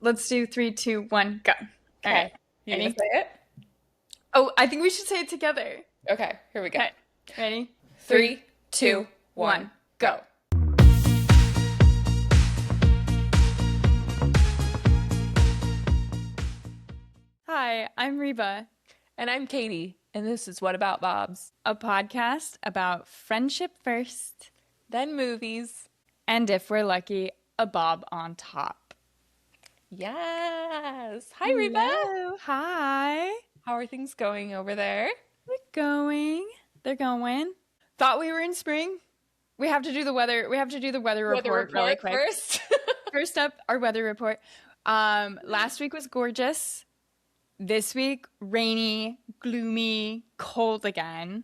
let's do 3, 2, 1, go. All Okay. right. You gonna Ready? say it? Oh, I think we should say it together. Okay, here we go. Okay. Ready? Three, Three, two, two, one, one, go. go. Hi, I'm Reba, And I'm Katie, and this is What About Bob's? a podcast about friendship first, Then movies. and if we're lucky, a bob on top. Yes. Hi, Reba. Hello. Hi. How are things going over there? They're going. They're going. Thought we were in spring. We have to do the weather. We have to do the weather Weather report really report quick. first. First up, our weather report. Last week was gorgeous. This week, rainy, gloomy, cold again.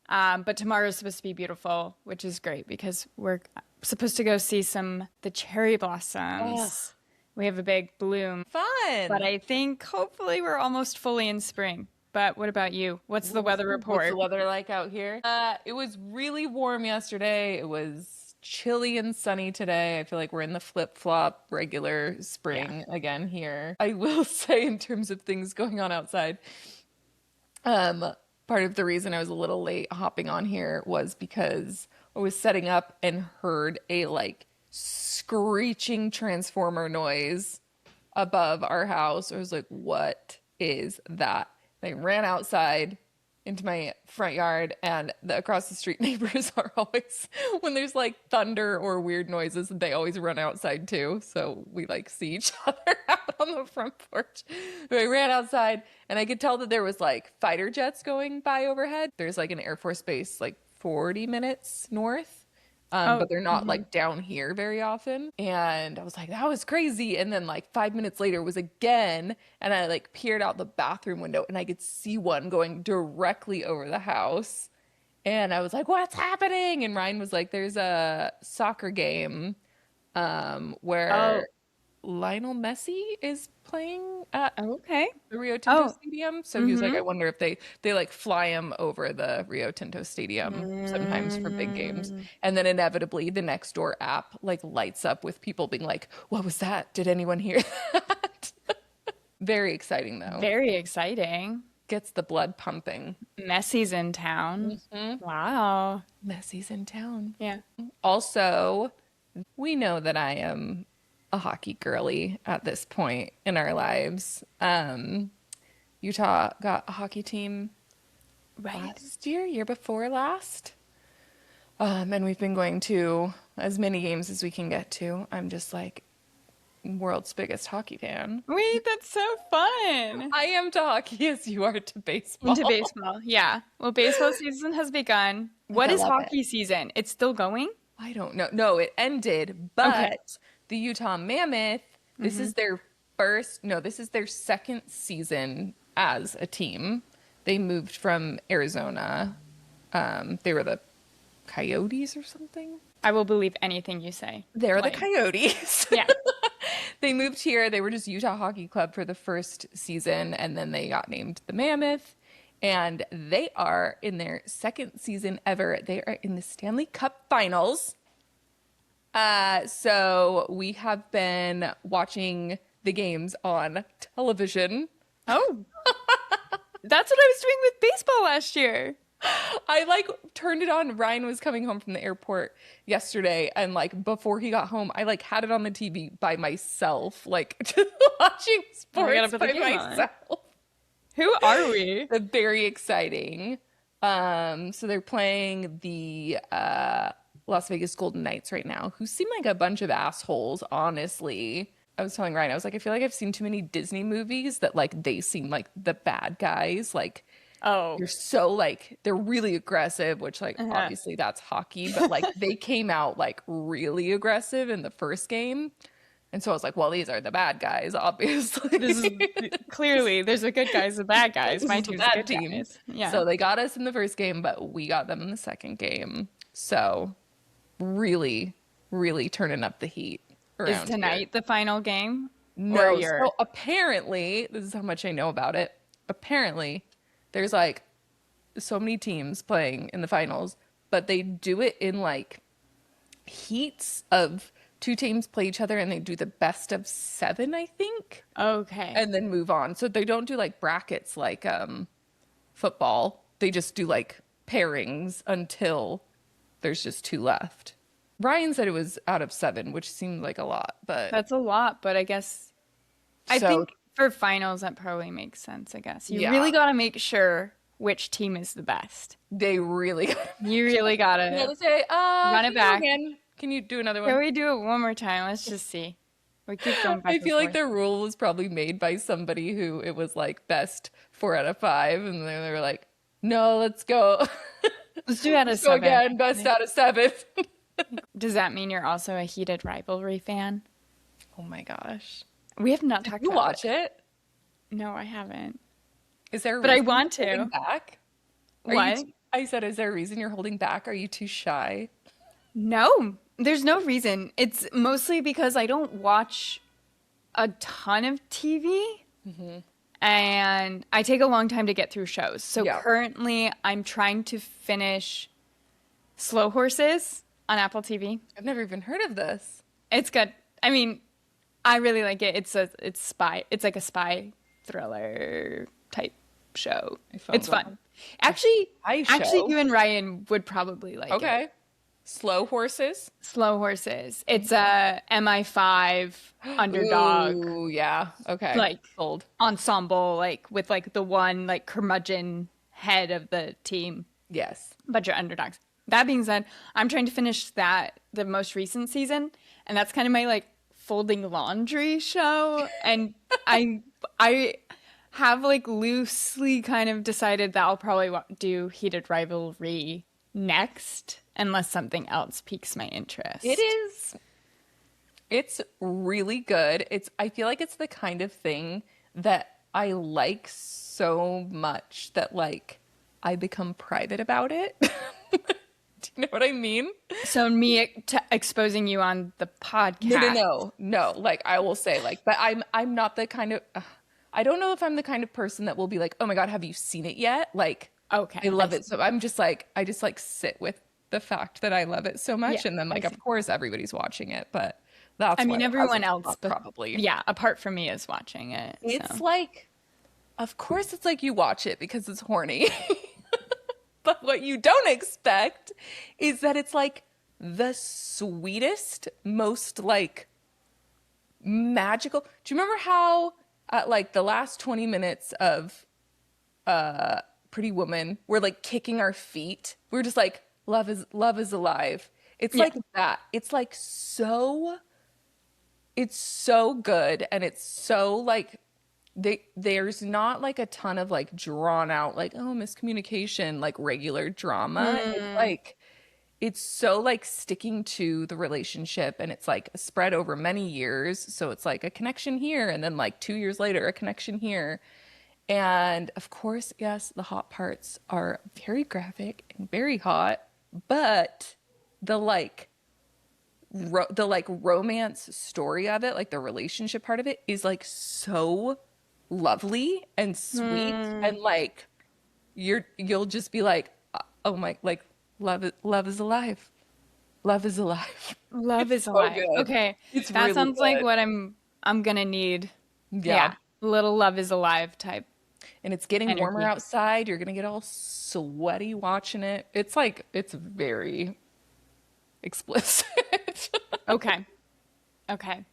But tomorrow's supposed to be beautiful, which is great because we're supposed to go see the cherry blossoms. We have a big bloom. Fun. But I think hopefully we're almost fully in spring. But what about you? What's the weather What's report? the weather like out here? It was really warm yesterday. It was chilly and sunny today. I feel like we're in the flip-flop regular spring again here. I will say in terms of things going on outside, part of the reason I was a little late hopping on here was because I was setting up and heard a like screeching transformer noise above our house. I was like, what is that? I ran outside into my front yard, and the across the street neighbors are always, when there's like thunder or weird noises, they always run outside too. So we like see each other out on the front porch. But I ran outside, and I could tell that there was like fighter jets going by overhead. There's like an Air Force base like 40 minutes north. But they're not like down here very often. And I was like, that was crazy. And then like 5 minutes later it was again. And I like peered out the bathroom window and I could see one going directly over the house. And I was like, what's happening? And Ryan was like, there's a soccer game where Lionel Messi is playing at Okay. the Rio Tinto Oh, Stadium. So he was like, I wonder if they like fly him over the Rio Tinto Stadium sometimes for big games. And then inevitably the Nextdoor app like lights up with people being like, what was that? Did anyone hear that? Very exciting though. very exciting. Gets the blood pumping. Messi's in town. Wow. Messi's in town. Yeah. Also, we know that I am a hockey girly at this point in our lives. Utah got a hockey team last year before last. And we've been going to as many games as we can get to. I'm just like world's biggest hockey fan. Wait, that's so fun. I am to hockey as you are to baseball. Into baseball. Yeah. Well, baseball season has begun. What is love hockey season? It's still going? I don't know. No, it ended, but the Utah Mammoth, this is their second season as a team. They moved from Arizona. They were the Coyotes or something. I will believe anything you say. They're the Like, Coyotes. yeah. They moved here. They were just Utah Hockey Club for the first season, and then they got named the Mammoth. And they are in their second season ever. They are in the Stanley Cup Finals. So we have been watching the games on television. Oh. That's what I was doing with baseball last year. I like turned it on. Ryan was coming home from the airport yesterday, and like before he got home, I like had it on the TV by myself, like just watching sports put the by game on. myself. Who are we? Very exciting. So they're playing the Las Vegas Golden Knights right now, who seem like a bunch of assholes, honestly. I was telling Ryan, I was like, I feel like I've seen too many Disney movies that like they seem like the bad guys. Like, you're so like, they're really aggressive, which like obviously that's hockey, but like they came out like really aggressive in the first game. And so I was like, well, these are the bad guys, obviously. This is clearly there's a good guys and bad guys. My This is team's a bad good team. guys. Yeah. So they got us in the first game, but we got them in the second game. So really, really turning up the heat around Is tonight here. the final game? No. So apparently, this is how much I know about it. Apparently, there's like so many teams playing in the finals, but they do it in like heats of two teams play each other and they do the best of 7, I think, Okay. and then move on. So they don't do like brackets like football. They just do like pairings until there's just 2 left. Ryan said it was out of 7, which seemed like a lot, but That's a lot, but I guess I so think for finals that probably makes sense, I guess. You yeah, really got to make sure which team is the best. they really You really got yeah, to let's say run can it you go back. again? Can you do another Can one? we do it one more time? Let's just see. We keep going back I and feel like forth. the rule was probably made by somebody who it was like best 4 out of 5, and then they were like, no, let's go. Let's do out of Let's go 7. again, best out of 7. Does that mean you're also a heated rivalry fan? Oh my gosh. We have not talked You about watch it? No, I haven't. Is there a But I reason want you're holding to. back? What? I said, is there a reason you're holding back? Are you too shy? No, there's no reason. It's mostly because I don't watch a ton of TV and I take a long time to get through shows. So Yeah. currently I'm trying to finish Slow Horses on Apple TV. I've never even heard of this. It's good. I mean, I really like it. It's like a spy thriller type show. It's fun. Actually, show? you and Ryan would probably like it. Okay. Slow Horses? Slow Horses. It's a MI5 underdog Ooh, yeah. Okay. like Sold. ensemble, like with like the one like curmudgeon head of the team, Yes. bunch of underdogs. That being said, I'm trying to finish the most recent season, and that's kind of my like folding laundry show. And I have like loosely kind of decided that I'll probably do Heated Rivalry next, unless something else piques my interest. It is. It's really good. I feel like it's the kind of thing that I like so much that like I become private about it. Do you know what I mean? So me exposing you on the podcast. No. Like I will say like, but I'm not the kind of, I don't know if I'm the kind of person that will be like, oh my God, have you seen it yet? Like, Okay, I love I it. So I just like sit with the fact that I love it so much. Yeah, And then like, I of see. course everybody's watching it, but that's I why mean, it everyone hasn't else, come up, but probably. yeah, apart from me is watching it. It's So. like, of course it's like you watch it because it's horny. But what you don't expect is that it's like the sweetest, most like magical. Do you remember how at like the last 20 minutes of Pretty Woman, we're like kicking our feet? We're just like, love is alive. It's Yeah. like that. It's like it's so good, and it's so like there's not like a ton of like drawn out like, oh, miscommunication, like regular drama. It's like it's so like sticking to the relationship, and it's like spread over many years, so it's like a connection here and then like 2 years later a connection here. And of course, yes, the hot parts are very graphic and very hot, but the like the like romance story of it, like the relationship part of it, is like so lovely and sweet, and like you'll just be like, oh my, like love is alive, love is alive. Love is So alive. good. Okay, It's that really sounds like good. what I'm gonna need. Yeah. Little love is alive type. And it's getting warmer Energy. outside. You're gonna get all sweaty watching it. It's like it's very explicit. Okay. Okay.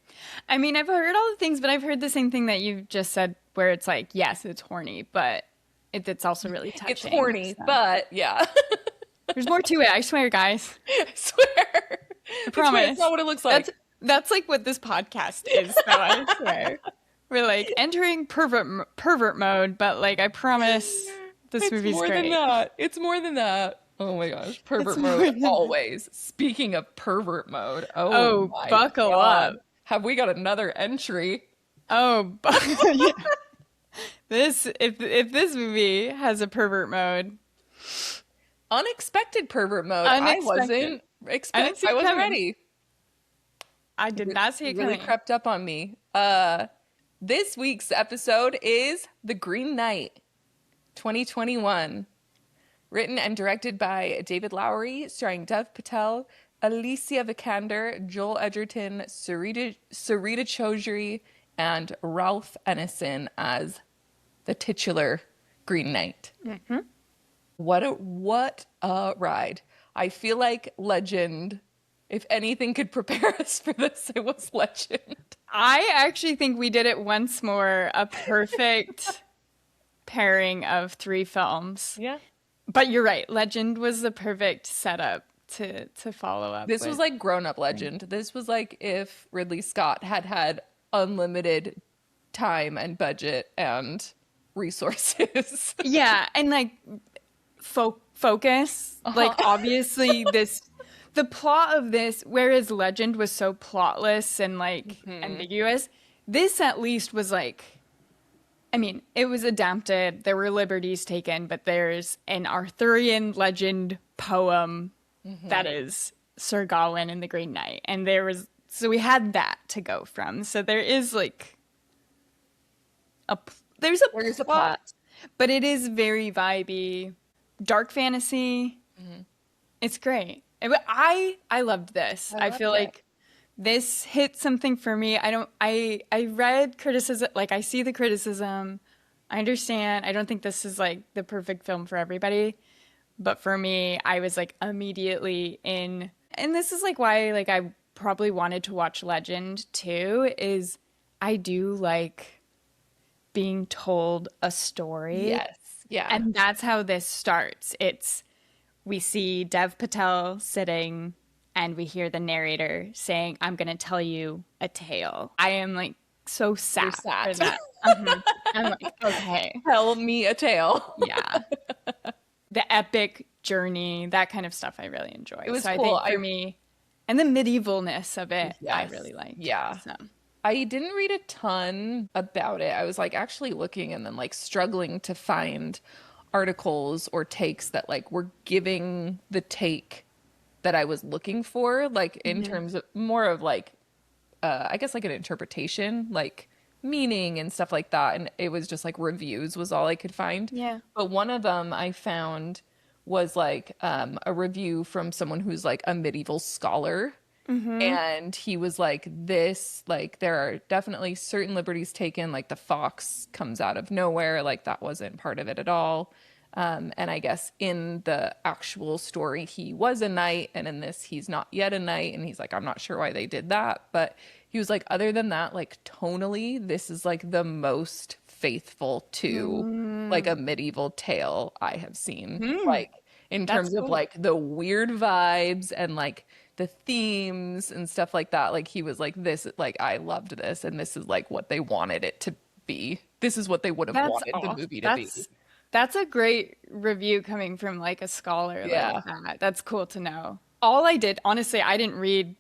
I mean, I've heard all the things, but I've heard the same thing that you just said, where it's like, yes, it's horny, but it's also really touching. It's horny, so. but yeah. There's more to it. I swear, guys. I swear. I promise. It's not what it looks like. That's like what this podcast is, though, I swear. We're like entering pervert mode, but like I promise this movie's more great. than that. It's more than that. Oh my gosh. Pervert It's more mode than always. Speaking of pervert mode. Oh, My buckle God. up. Have we got another entry? Oh, yeah. If this movie has a pervert mode, Unexpected pervert mode. Unexpected. I wasn't ready. I did not see it Really coming. crept up on me. This week's episode is The Green Knight, 2021. Written and directed by David Lowery, starring Dev Patel, Alicia Vikander, Joel Edgerton, Sarita Choudhury, and Ralph Ineson as the titular Green Knight. What a ride. I feel like Legend, if anything could prepare us for this, it was Legend. I actually think we did it once more, a perfect pairing of three films. Yeah. But you're right, Legend was the perfect setup to follow up This with. was like grown-up Legend. This was like if Ridley Scott had had unlimited time and budget and resources. Yeah, and like focus. Like obviously the plot of this, whereas Legend was so plotless and like ambiguous, this at least was like, I mean, it was adapted, there were liberties taken, but there's an Arthurian legend poem that is Sir Gawain and the Green Knight. And so we had that to go from. So there is like there's a plot, but it is very vibey, dark fantasy. It's great. I loved this. I feel like this hit something for me. I read criticism, like I see the criticism. I understand. I don't think this is like the perfect film for everybody, but for me, I was like immediately in. And this is like why like I probably wanted to watch Legend too, is I do like being told a story. Yes. Yeah. And that's how this starts. We see Dev Patel sitting and we hear the narrator saying, I'm going to tell you a tale. I am like so sad for that. I'm like, okay. Tell me a tale. Yeah. The epic journey, that kind of stuff I really enjoy. It was so cool. I think for me, and the medievalness of it, I Yes. really liked. Yeah. So. I didn't read a ton about it. I was like actually looking and then like struggling to find articles or takes that like were giving the take that I was looking for, like in terms of more of like I guess like an interpretation, like meaning and stuff like that. And it was just like reviews was all I could find. Yeah. But one of them I found was like a review from someone who's like a medieval scholar. And he was like, this, like, there are definitely certain liberties taken, like the fox comes out of nowhere, like that wasn't part of it at all. And I guess in the actual story, he was a knight, and in this, he's not yet a knight. And he's like, I'm not sure why they did that. But he was like, other than that, like tonally, this is like the most faithful to like a medieval tale I have seen. Like in terms of like the weird vibes and like the themes and stuff like that. Like he was like, this, like, I loved this, and this is like what they wanted it to be. This is what they would have wanted the movie to be. That's a great review coming from like a scholar Yeah. like that. That's cool to know. All I did, honestly, I didn't read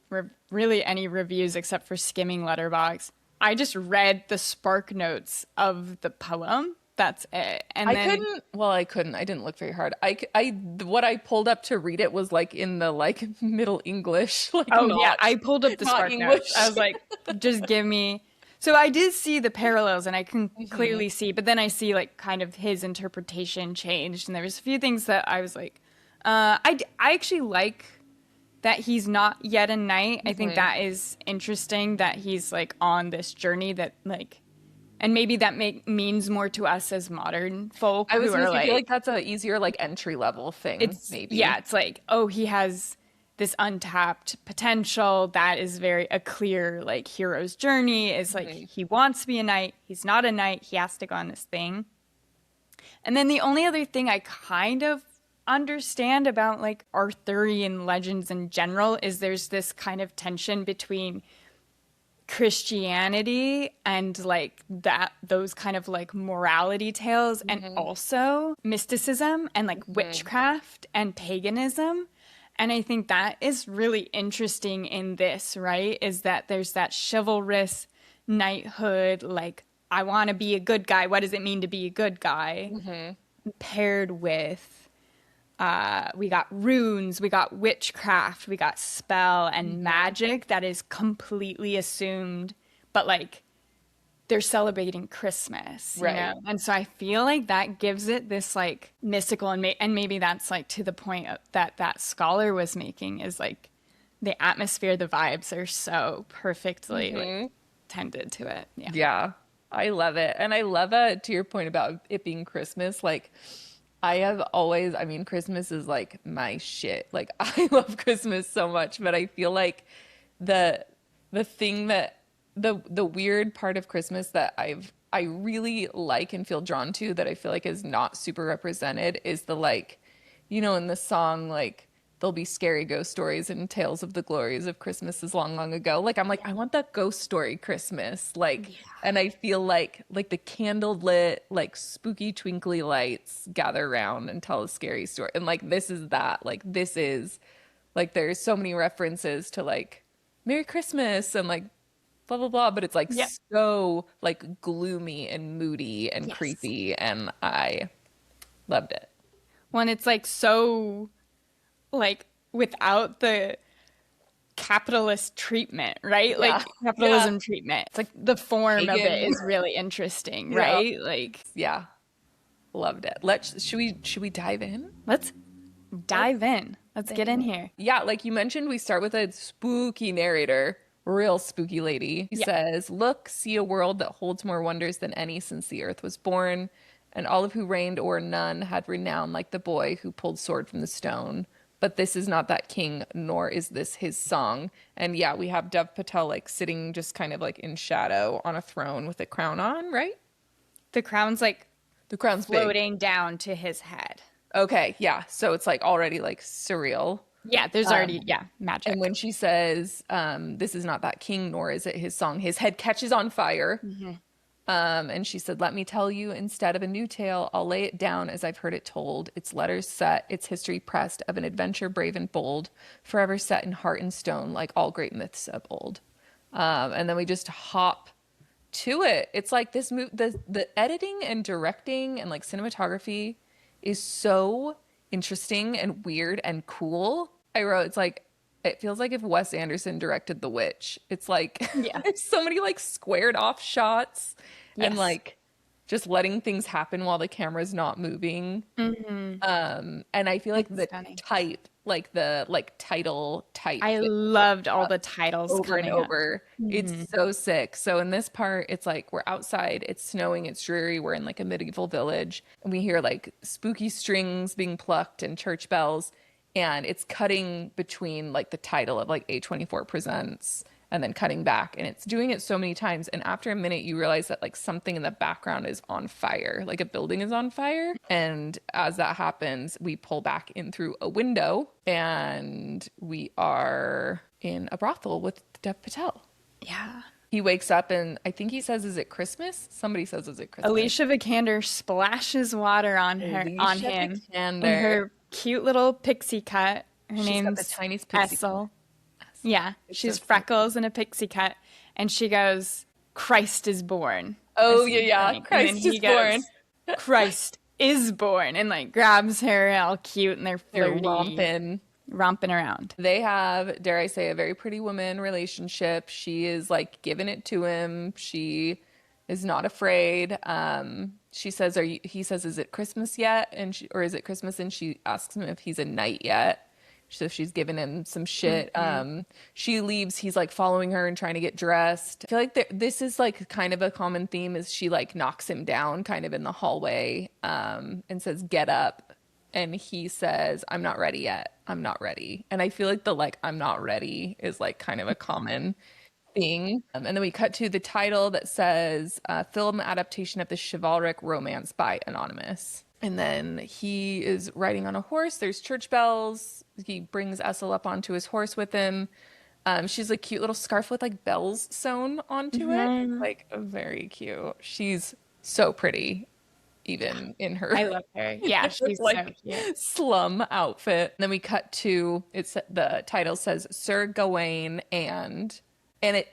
really any reviews except for skimming Letterboxd. I just read the spark notes of the poem. That's it. And I then couldn't, well, I couldn't, I didn't look very hard. What I pulled up to read it was like in the like Middle English. Like, oh not, yeah, I pulled up the not spark English. notes. I was like, just give me. So I did see the parallels, and I can clearly see. But then I see like kind of his interpretation changed, and there was a few things that I was like, I actually like that he's not yet a knight. I think that is interesting that he's like on this journey that like, and maybe that means more to us as modern folk. I was who are gonna say, I feel like that's a easier like entry level thing. it's maybe. yeah, it's like, oh, he has this untapped potential that is very a clear like hero's journey. Is like he wants to be a knight, he's not a knight, he has to go on this thing. And then the only other thing I kind of understand about like Arthurian legends in general is there's this kind of tension between Christianity and like those kind of like morality tales and also mysticism and like witchcraft and paganism. And I think that is really interesting in this, right? Is that there's that chivalrous knighthood, like, I want to be a good guy. What does it mean to be a good guy? Paired with, we got runes, we got witchcraft, we got spell and magic that is completely assumed, but like, they're celebrating Christmas, you know? And so I feel like that gives it this like mystical and maybe that's like to the point that scholar was making is like the atmosphere, the vibes are so perfectly like Hmm. tended to it. Yeah. Yeah, I love it. And I love to your point about it being Christmas. Like, I have always, I mean, Christmas is like my shit. Like, I love Christmas so much, but I feel like the the thing that the weird part of Christmas that I really like and feel drawn to that I feel like is not super represented is the like, in the song like there'll be scary ghost stories and tales of the glories of Christmases long, long ago. Like I'm like, I want that ghost story Christmas. Like, and I feel like the candle lit, like spooky twinkly lights gather around and tell a scary story. And like this is that. Like this is like there's so many references to like Merry Christmas and like blah blah blah, but it's like Yeah. so like gloomy and moody and Yes. creepy and I loved it. When it's like so like without the capitalist treatment, right? Yeah. Like Yeah. capitalism treatment. It's like the form of it Pagan. is really interesting, Yeah. right? Like Yeah. Loved it. Should we dive in? let's Let's dive in. Let's get in here. Yeah, like you mentioned, we start with a spooky narrator, real spooky lady. He Yeah. says, "Look, see a world that holds more wonders than any since the earth was born, and all of who reigned or none had renown like the boy who pulled sword from the stone. But this is not that king, nor is this his song." And yeah, we have Dev Patel like sitting just kind of like in shadow on a throne with a crown on, right? The crown's like The crown's big. floating down to his head. Okay, yeah. So it's like already like surreal. Yeah, there's already And magic. when she says, this is not that king, nor is it his song, his head catches on fire. And she said, let me tell you, instead of a new tale, I'll lay it down as I've heard it told. Its letters set, its history pressed of an adventure brave and bold, forever set in heart and stone, like all great myths of old. And then we just hop to it. It's like this move, the editing and directing and like cinematography is so interesting and weird and cool. I wrote, it's like, it feels like if Wes Anderson directed The Witch. It's like Yeah. there's so many like squared off shots and Yes. like just letting things happen while the camera's not moving. And I feel like It's the stunning. type, like the like title type I fit loved all the titles over and coming up. over. It's so sick. So in this part, it's like we're outside, it's snowing, it's dreary, we're in like a medieval village, and we hear like spooky strings being plucked and church bells, and it's cutting between like the title of like A24 Presents and then cutting back, and it's doing it so many times, and after a minute you realize that like something in the background is on fire, like a building is on fire. And as that happens, we pull back in through a window and we are in a brothel with Dev Patel. Yeah. He wakes up and I think he says, "Is it Christmas?" Somebody says, "Is it Christmas?" Alicia Vikander splashes water on Alicia him in Vikander. her cute little pixie cut. Her She's got the name's tiniest pixie cut. Essel. Yeah, It's so she's cute. freckles in a pixie cut, and she goes, "Christ is born." Oh Is yeah, the yeah. thing. And then Christ he is born. goes, "Christ is born," and like grabs her all cute, and they're They're flirty, romping. romping around. They have, dare I say, a very pretty woman relationship. She is like giving it to him. She is not afraid. She says, "Are you?" He says, "Is it Christmas yet?" And or is it Christmas? And she asks him if he's a knight yet. So she's giving him some shit. She leaves. He's like following her and trying to get dressed. I feel like this is like kind of a common theme. Is she like knocks him down kind of in the hallway and says, "Get up." And he says, "I'm not ready yet. I'm not ready." And I feel like the like "I'm not ready" is like kind of a common thing. And then we cut to the title that says film adaptation of the chivalric romance by Anonymous. And then he is riding on a horse. There's church bells. He brings Essel up onto his horse with him. She's a cute little scarf with like bells sewn onto it. Like very cute. She's so pretty, even in her I love her. Yeah, she's so like cute. slum outfit. And then we cut to the title says Sir Gawain and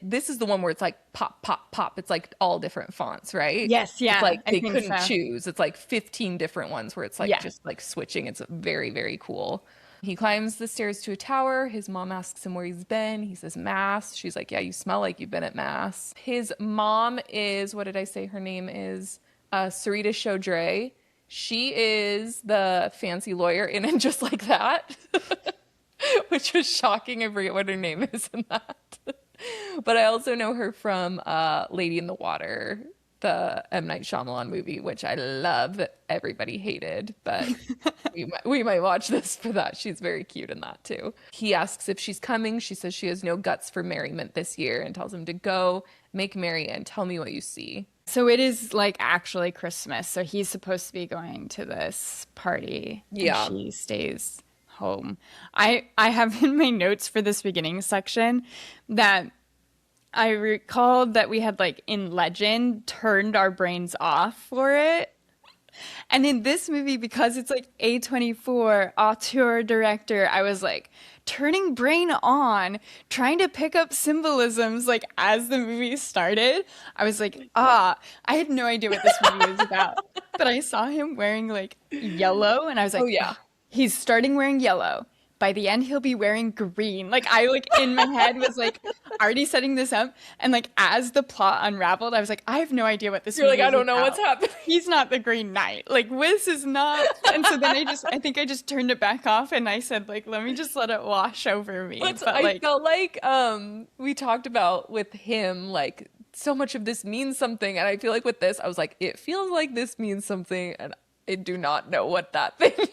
this is the one where it's like pop, pop, pop. It's like all different fonts, right? Yes, yeah, It's like I they think couldn't so. choose. It's like 15 different ones where it's like Yeah. just like switching. It's very, very cool. He climbs the stairs to a tower. His mom asks him where he's been. He says mass. She's like, "Yeah, you smell like you've been at mass." His mom is, what did I say her name is? Sarita Chaudray. She is the fancy lawyer in and just like that. which was shocking. I forget what her name is in that. But I also know her from Lady in the Water, the M. Night Shyamalan movie, which I love. Everybody hated, but we might watch this for that. She's very cute in that too. He asks if she's coming. She says she has no guts for merriment this year and tells him to go, make merry, and tell me what you see. So it is like actually Christmas. So he's supposed to be going to this party and Yeah. she stays home. I have in my notes for this beginning section that I recalled that we had like in Legend turned our brains off for it. And in this movie, because it's like A24, auteur director, I was like turning brain on, trying to pick up symbolisms like as the movie started. I was like, I had no idea what this movie was about. But I saw him wearing like yellow and I was Oh, like, yeah. he's starting wearing yellow. By the end, he'll be wearing green. Like I like in my head was like already setting this up. And like as the plot unraveled, I was like, I have no idea what this You're like, movie I is don't know about. what's happening. He's not the Green Knight. Like this is not. And so then I think I just turned it back off and I said like, let me just let it wash over me. But But I like, felt like we talked about with him, like so much of this means something. And I feel like with this, I was like, it feels like this means something. And I do not know what that thing is.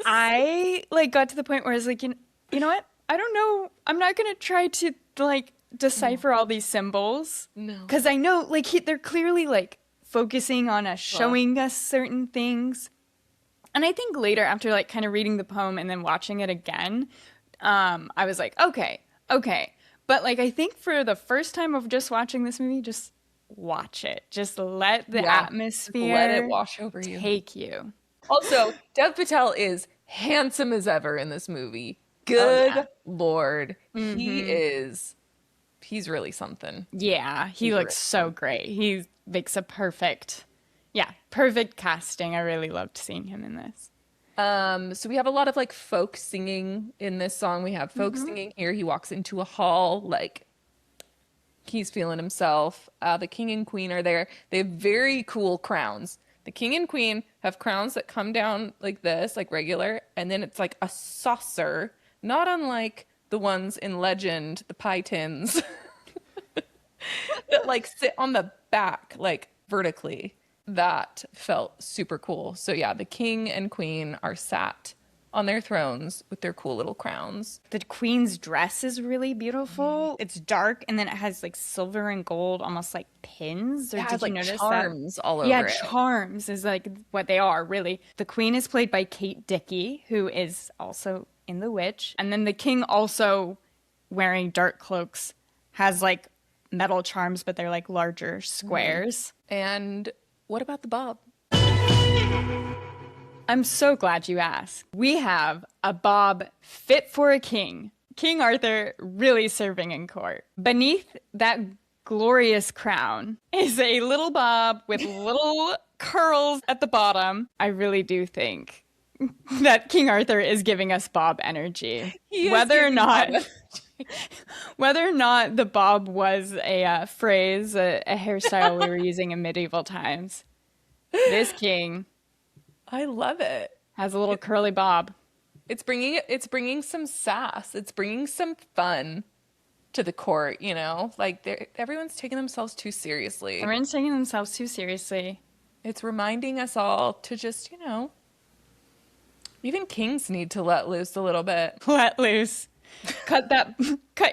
I like got to the point where I was like, you know what? I don't know. I'm not gonna try to like decipher all these symbols. No. Because I know like they're clearly like focusing on us, showing us certain things. And I think later, after like kind of reading the poem and then watching it again, I was like, okay. But like I think for the first time of just watching this movie, just watch it. Just let the Yeah. atmosphere Let it wash over you. take you. Also, Dev Patel is handsome as ever in this movie. Oh, Good yeah. Lord. He's really something. Yeah, he He's looks really so great. He makes a perfect casting. I really loved seeing him in this. So we have a lot of like folk singing in this song. We have folk singing here. He walks into a hall, like he's feeling himself. The king and queen are there. They have very cool crowns. The king and queen have crowns that come down like this, like regular, and then it's like a saucer, not unlike the ones in Legend, the pie tins, that like sit on the back, like vertically. That felt super cool. So yeah, the king and queen are sat on their thrones with their cool little crowns. The queen's dress is really beautiful. It's dark and then it has like silver and gold, almost like pins. Or It did has you like notice charms all that? over Yeah, it. charms is like what they are, really. The queen is played by Kate Dickie, who is also in The Witch. And then the king, also wearing dark cloaks, has like metal charms, but they're like larger squares. And what about the bob? I'm so glad you asked. We have a bob fit for a king. King Arthur really serving in court. Beneath that glorious crown is a little bob with little curls at the bottom. I really do think that King Arthur is giving us bob energy. He is Whether or giving not bob whether or not the bob was a phrase, a hairstyle we were using in medieval times, this king I love it. has a little curly bob. It's bringing some sass. It's bringing some fun to the court, you know? Like everyone's taking themselves too seriously. Everyone's taking themselves too seriously. It's reminding us all to just, you know, even kings need to let loose a little bit. Let loose. Cut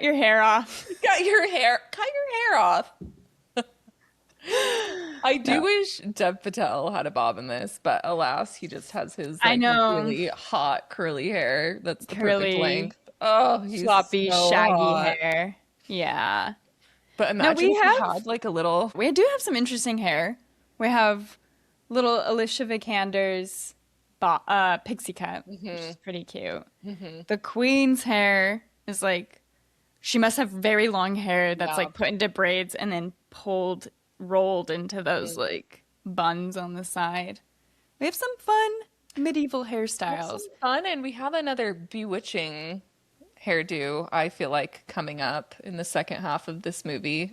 your hair off. Cut your hair off. I do wish Dev Patel had a bob in this, but alas, he just has his I know. really hot curly hair. That's the Curly, perfect length. Oh, he's Floppy, so shaggy hot. hair. Yeah. But imagine we if he have- had like a little. We do have some interesting hair. We have little Alicia Vikander's pixie cut, which is pretty cute. The queen's hair is like, she must have very long hair that's Yeah. like put into braids and then rolled into those like buns on the side. We have some fun medieval hairstyles. Some fun, and we have another bewitching hairdo, I feel like, coming up in the second half of this movie,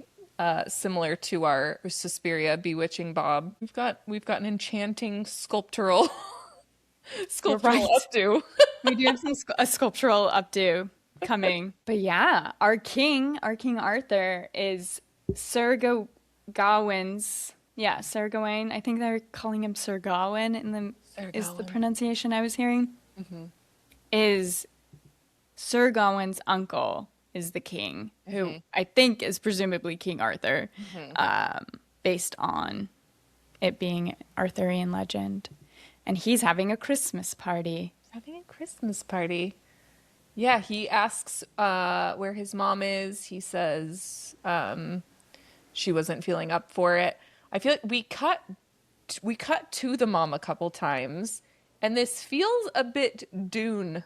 similar to our Suspiria bewitching bob. We've got an enchanting sculptural You're Sculptural right. updo. We do have a sculptural updo coming. But yeah, our King Arthur is Sir Gawain's. Yeah, Sir Gawain. I think they're calling him Sir Gawain in the Sir is the Gawain. pronunciation I was hearing. Is Sir Gawain's uncle is the king, who I think is presumably King Arthur, um, based on it being Arthurian legend. And he's having a Christmas party. Having a Christmas party. Yeah, he asks where his mom is. He says she wasn't feeling up for it. I feel like we cut to the mom a couple times, and this feels a bit Dunian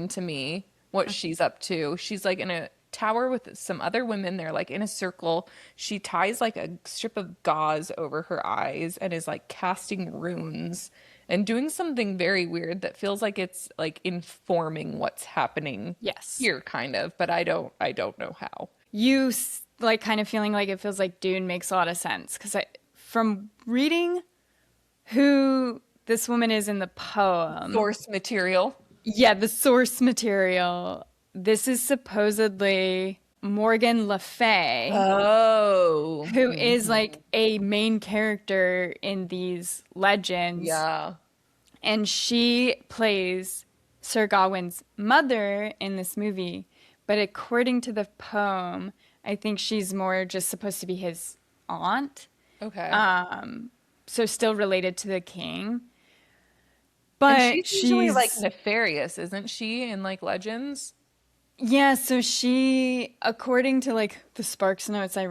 to me, what she's up to. She's like in a tower with some other women. They're like in a circle. She ties like a strip of gauze over her eyes and is like casting runes and doing something very weird that feels like it's like informing what's happening Yes. here kind of, but I don't know how. Like kind of feeling like it feels like Dune makes a lot of sense because from reading who this woman is in the poem, Source material. yeah, the source material, this is supposedly Morgan Le Fay, Oh. who is like a main character in these legends, Yeah. and she plays Sir Gawain's mother in this movie. But according to the poem, I think she's more just supposed to be his aunt, Okay. so still related to the king. And But she's usually like she's nefarious, isn't she, in like legends? yeah, so she, according to like the Sparks notes I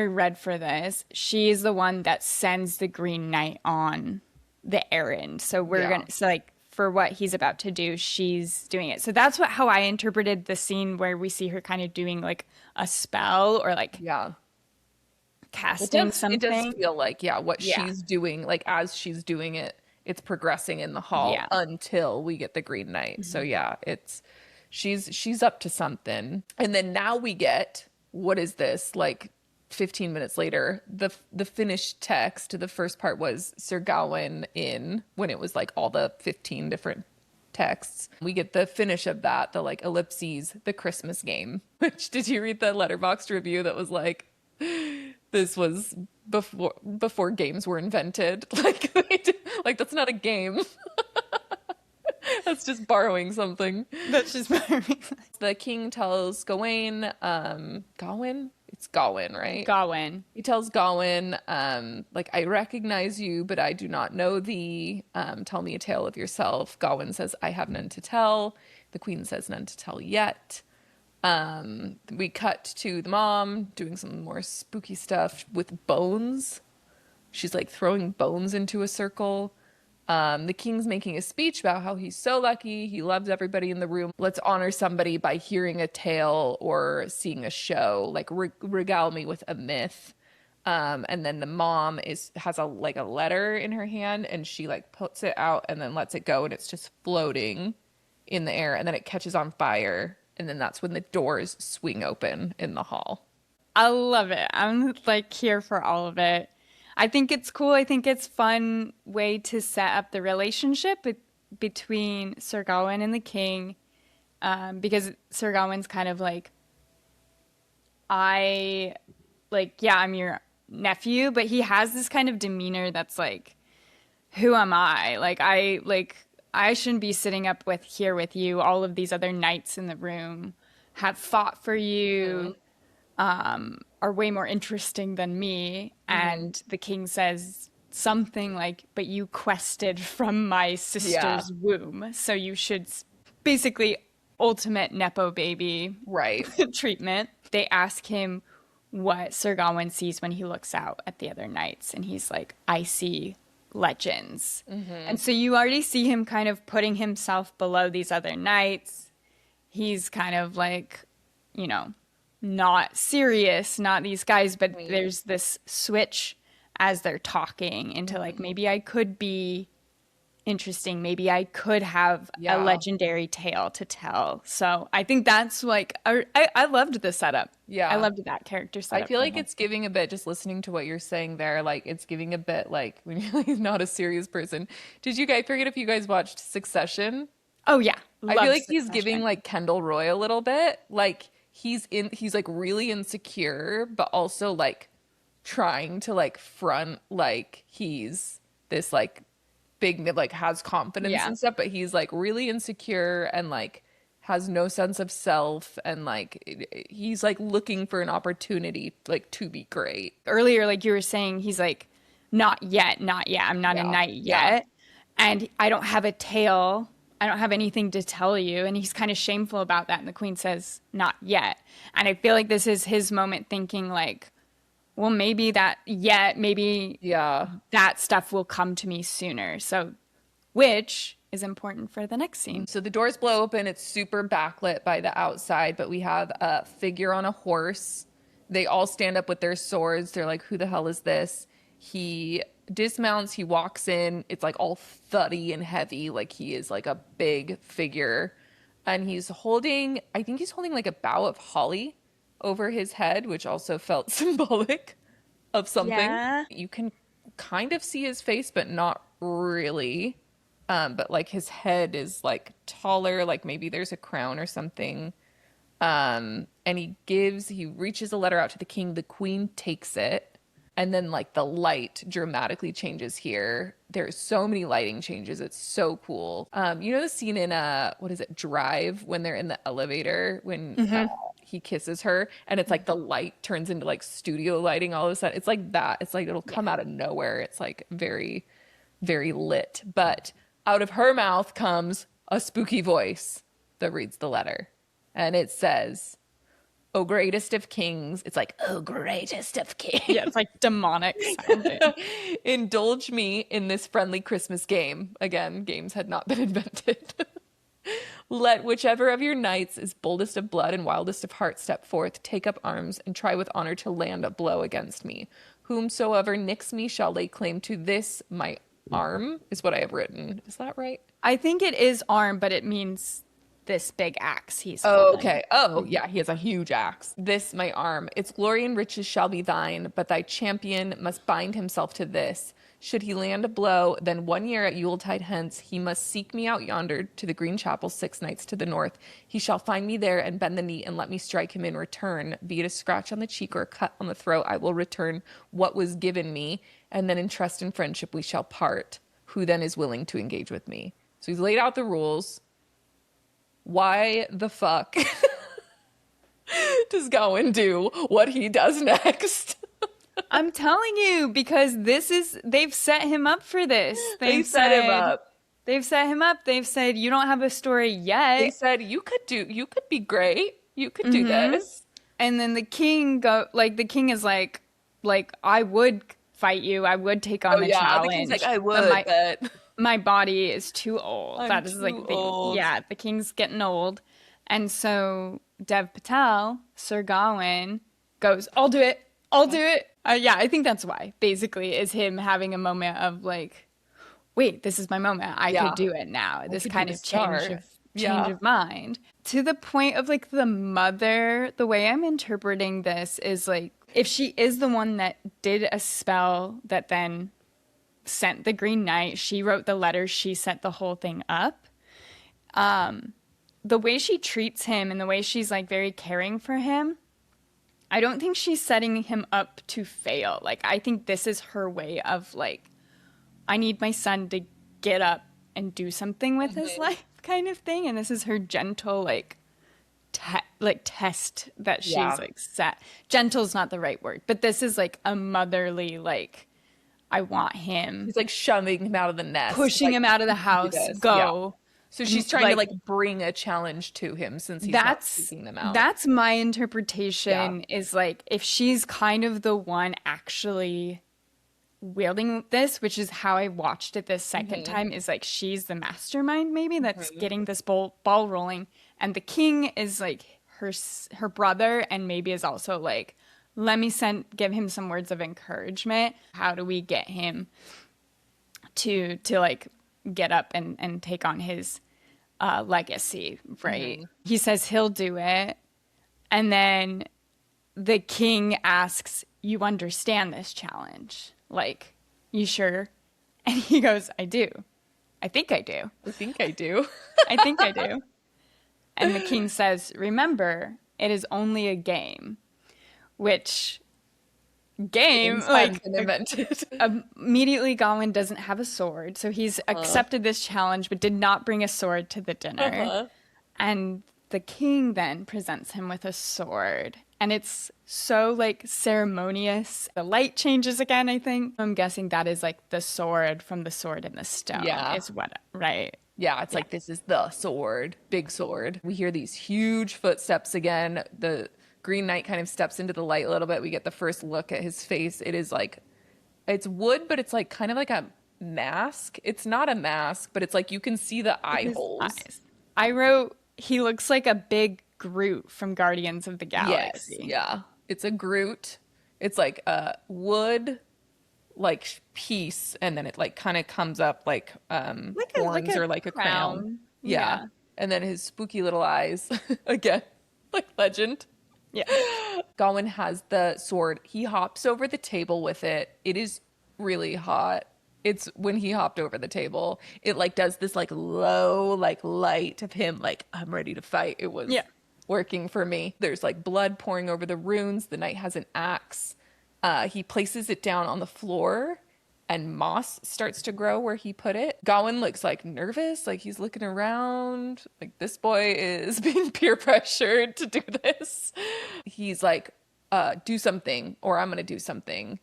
read for this, she's the one that sends the Green Knight on the errand. So Yeah. so like for what he's about to do, she's doing it. So that's how I interpreted the scene where we see her kind of doing like a spell or like Yeah. casting It does something. feel like, yeah, what Yeah. she's doing, like as she's doing it, it's progressing in the hall Yeah. until we get the Green Knight. So yeah, it's she's up to something. And then now we get, what is this? Like 15 minutes later, the finished text. The first part was Sir Gawain in, when it was like all the 15 different texts. We get the finish of that, the like ellipses, the Christmas game. Which, did you read the Letterboxd review that was like, this was before games were invented? Like like that's not a game. That's just borrowing something. That's just The king tells Gawain, Gawain? It's Gawain, right? Gawain. He tells Gawain, like, I recognize you, but I do not know thee. Tell me a tale of yourself. Gawain says, I have none to tell. The queen says, none to tell yet. We cut to the mom doing some more spooky stuff with bones. She's like throwing bones into a circle. The king's making a speech about how he's so lucky. He loves everybody in the room. Let's honor somebody by hearing a tale or seeing a show. Like regale me with a myth. And then the mom has a letter in her hand, and she like puts it out and then lets it go, and it's just floating in the air, and then it catches on fire, and then that's when the doors swing open in the hall. I love it. I'm like here for all of it. I think it's cool. I think it's fun way to set up the relationship between Sir Gawain and the king, because Sir Gawain's kind of like, yeah, I'm your nephew, but he has this kind of demeanor that's like, who am I? I shouldn't be sitting up here with you. All of these other knights in the room have fought for you, are way more interesting than me. And the king says something like, but you quested from my Yeah, sister's womb, so you should basically ultimate Nepo baby right. treatment. They ask him what Sir Gawain sees when he looks out at the other knights, and he's like, I see legends. And so you already see him kind of putting himself below these other knights. He's kind of like, you know, not serious, not these guys, but there's this switch as they're talking into like, maybe I could be interesting. Maybe I could have a Yeah. legendary tale to tell. So I think that's like, I loved the setup. I Yeah. loved that character I setup feel for like him. it's giving a bit, just listening to what you're saying there, like it's giving a bit like when you're like not a serious person. Did you guys, I forget if you guys watched Succession? Oh yeah, I feel love like he's giving Succession. like Kendall Roy a little bit. Like he's like really insecure, but also like trying to like front like he's this like big like has confidence Yeah. and stuff, but he's like really insecure and like has no sense of self and like he's like looking for an opportunity like to be great. Earlier, like you were saying, he's like, not yet, not yet. I'm not a Yeah. knight Yeah. yet. And I don't have a tale. I don't have anything to tell you. And he's kind of shameful about that. And the queen says, not yet. And I feel like this is his moment thinking, like, well, maybe that yet, maybe Yeah. that stuff will come to me sooner. So, which is important for the next scene. So the doors blow open. It's super backlit by the outside, but we have a figure on a horse. They all stand up with their swords. They're like, who the hell is this? He dismounts. He walks in. It's like all thuddy and heavy. Like he is like a big figure. And he's holding, I think he's holding like a bough of holly over his head, which also felt symbolic of something. Yeah. You can kind of see his face, but not really. But like his head is like taller, like maybe there's a crown or something. And he reaches a letter out to the king. The queen takes it. And then like the light dramatically changes here. There's so many lighting changes. It's so cool. You know the scene in what is it, Drive, when they're in the elevator when he kisses her and it's like the light turns into like studio lighting all of a sudden. It's like that. It's like it'll come out of nowhere. It's like very, very lit. But out of her mouth comes a spooky voice that reads the letter. And it says, "O greatest of kings." It's like, "Oh greatest of kings." Yeah, it's like demonic sounding. "Indulge me in this friendly Christmas game." Again, games had not been invented. "Let whichever of your knights is boldest of blood and wildest of heart step forth, take up arms, and try with honor to land a blow against me. Whomsoever nicks me shall lay claim to this my arm," is what I have written. Is that right? I think it is arm, but it means this big axe he's Oh, holding. okay. Oh, yeah, he has a huge axe. "This, my arm, its glory and riches shall be thine, but thy champion must bind himself to this. Should he land a blow, then 1 year at Yuletide hence, he must seek me out yonder to the green chapel 6 nights to the north. He shall find me there and bend the knee and let me strike him in return. Be it a scratch on the cheek or a cut on the throat, I will return what was given me, and then in trust and friendship we shall part. Who then is willing to engage with me?" So he's laid out the rules. Why the fuck does Gawain do what he does next? I'm telling you, because they've set him up for this. They set him up. They've set him up. They've said, you don't have a story They yet. said you could be great. You could do this. And then the king is like, I would fight you. I would take on Oh the yeah, the king's challenge. like, I but would, but my body is too old. I'm That is like too old. yeah, the king's getting old. And so Dev Patel, Sir Gawain, goes, I'll do it. I'll do it. Yeah, I think that's why, basically, is him having a moment of like, wait, this is my moment. I Yeah. could do it now. This could be kind the of star. change Yeah. of mind. To the point of like the mother, the way I'm interpreting this is like, if she is the one that did a spell that then sent the Green Knight, she wrote the letter, she set the whole thing up. The way she treats him and the way she's like very caring for him, I don't think she's setting him up to fail. Like, I think this is her way of like, I need my son to get up and do something with his life kind of thing. And this is her gentle, like, test that she's Yeah. like set. Gentle's not the right word, but this is like a motherly, like, I want him, He's like shoving him out of the nest, pushing like, him out of the "Do house, this." go. Yeah. So she's trying to Like, like bring a challenge to him since he's not seeking them out. that's my interpretation, is like, if she's kind of the one actually wielding this, which is how I watched it this second time, is like she's the mastermind maybe that's getting this ball rolling, and the king is like her brother, and maybe is also like, let me give him some words of encouragement. How do we get him to like get up and take on his legacy, right? Hmm. He says he'll do it. And then the king asks, "You understand this challenge? Like, you sure?" And he goes, "I do. I think I do. I think I do. I think I do." And the king says, "Remember, it is only a game," which game, Games like, hadn't been invented. immediately Gawain doesn't have a sword. So he's accepted this challenge, but did not bring a sword to the dinner. Uh-huh. And the king then presents him with a sword. And it's so like ceremonious. The light changes again, I think. I'm guessing that is like the sword from the Sword in the Stone, Yeah. is what, right? Yeah, it's like this is the sword, big sword. We hear these huge footsteps again. The Green Knight kind of steps into the light a little bit. We get the first look at his face. It is like, it's wood, but it's like kind of like a mask. It's not a mask, but it's like you can see the eye His holes. eyes. I wrote, he looks like a big Groot from Guardians of the Yes, Galaxy. yeah. It's a Groot. It's like a wood like piece, and then it like kind of comes up like Like horns a or like a crown. crown. Yeah. Yeah. And then his spooky little eyes again, like legend. Yeah. Gawain has the sword. He hops over the table with it. It is really hot. It's when he hopped over the table, it like does this like low like light of him like I'm ready to fight. It was Yeah. working for me. There's like blood pouring over the runes. The knight has an axe. He places it down on the floor and moss starts to grow where he put it. Gawain looks like nervous, like he's looking around, like this boy is being peer pressured to do this. He's like, do something, or I'm gonna do something.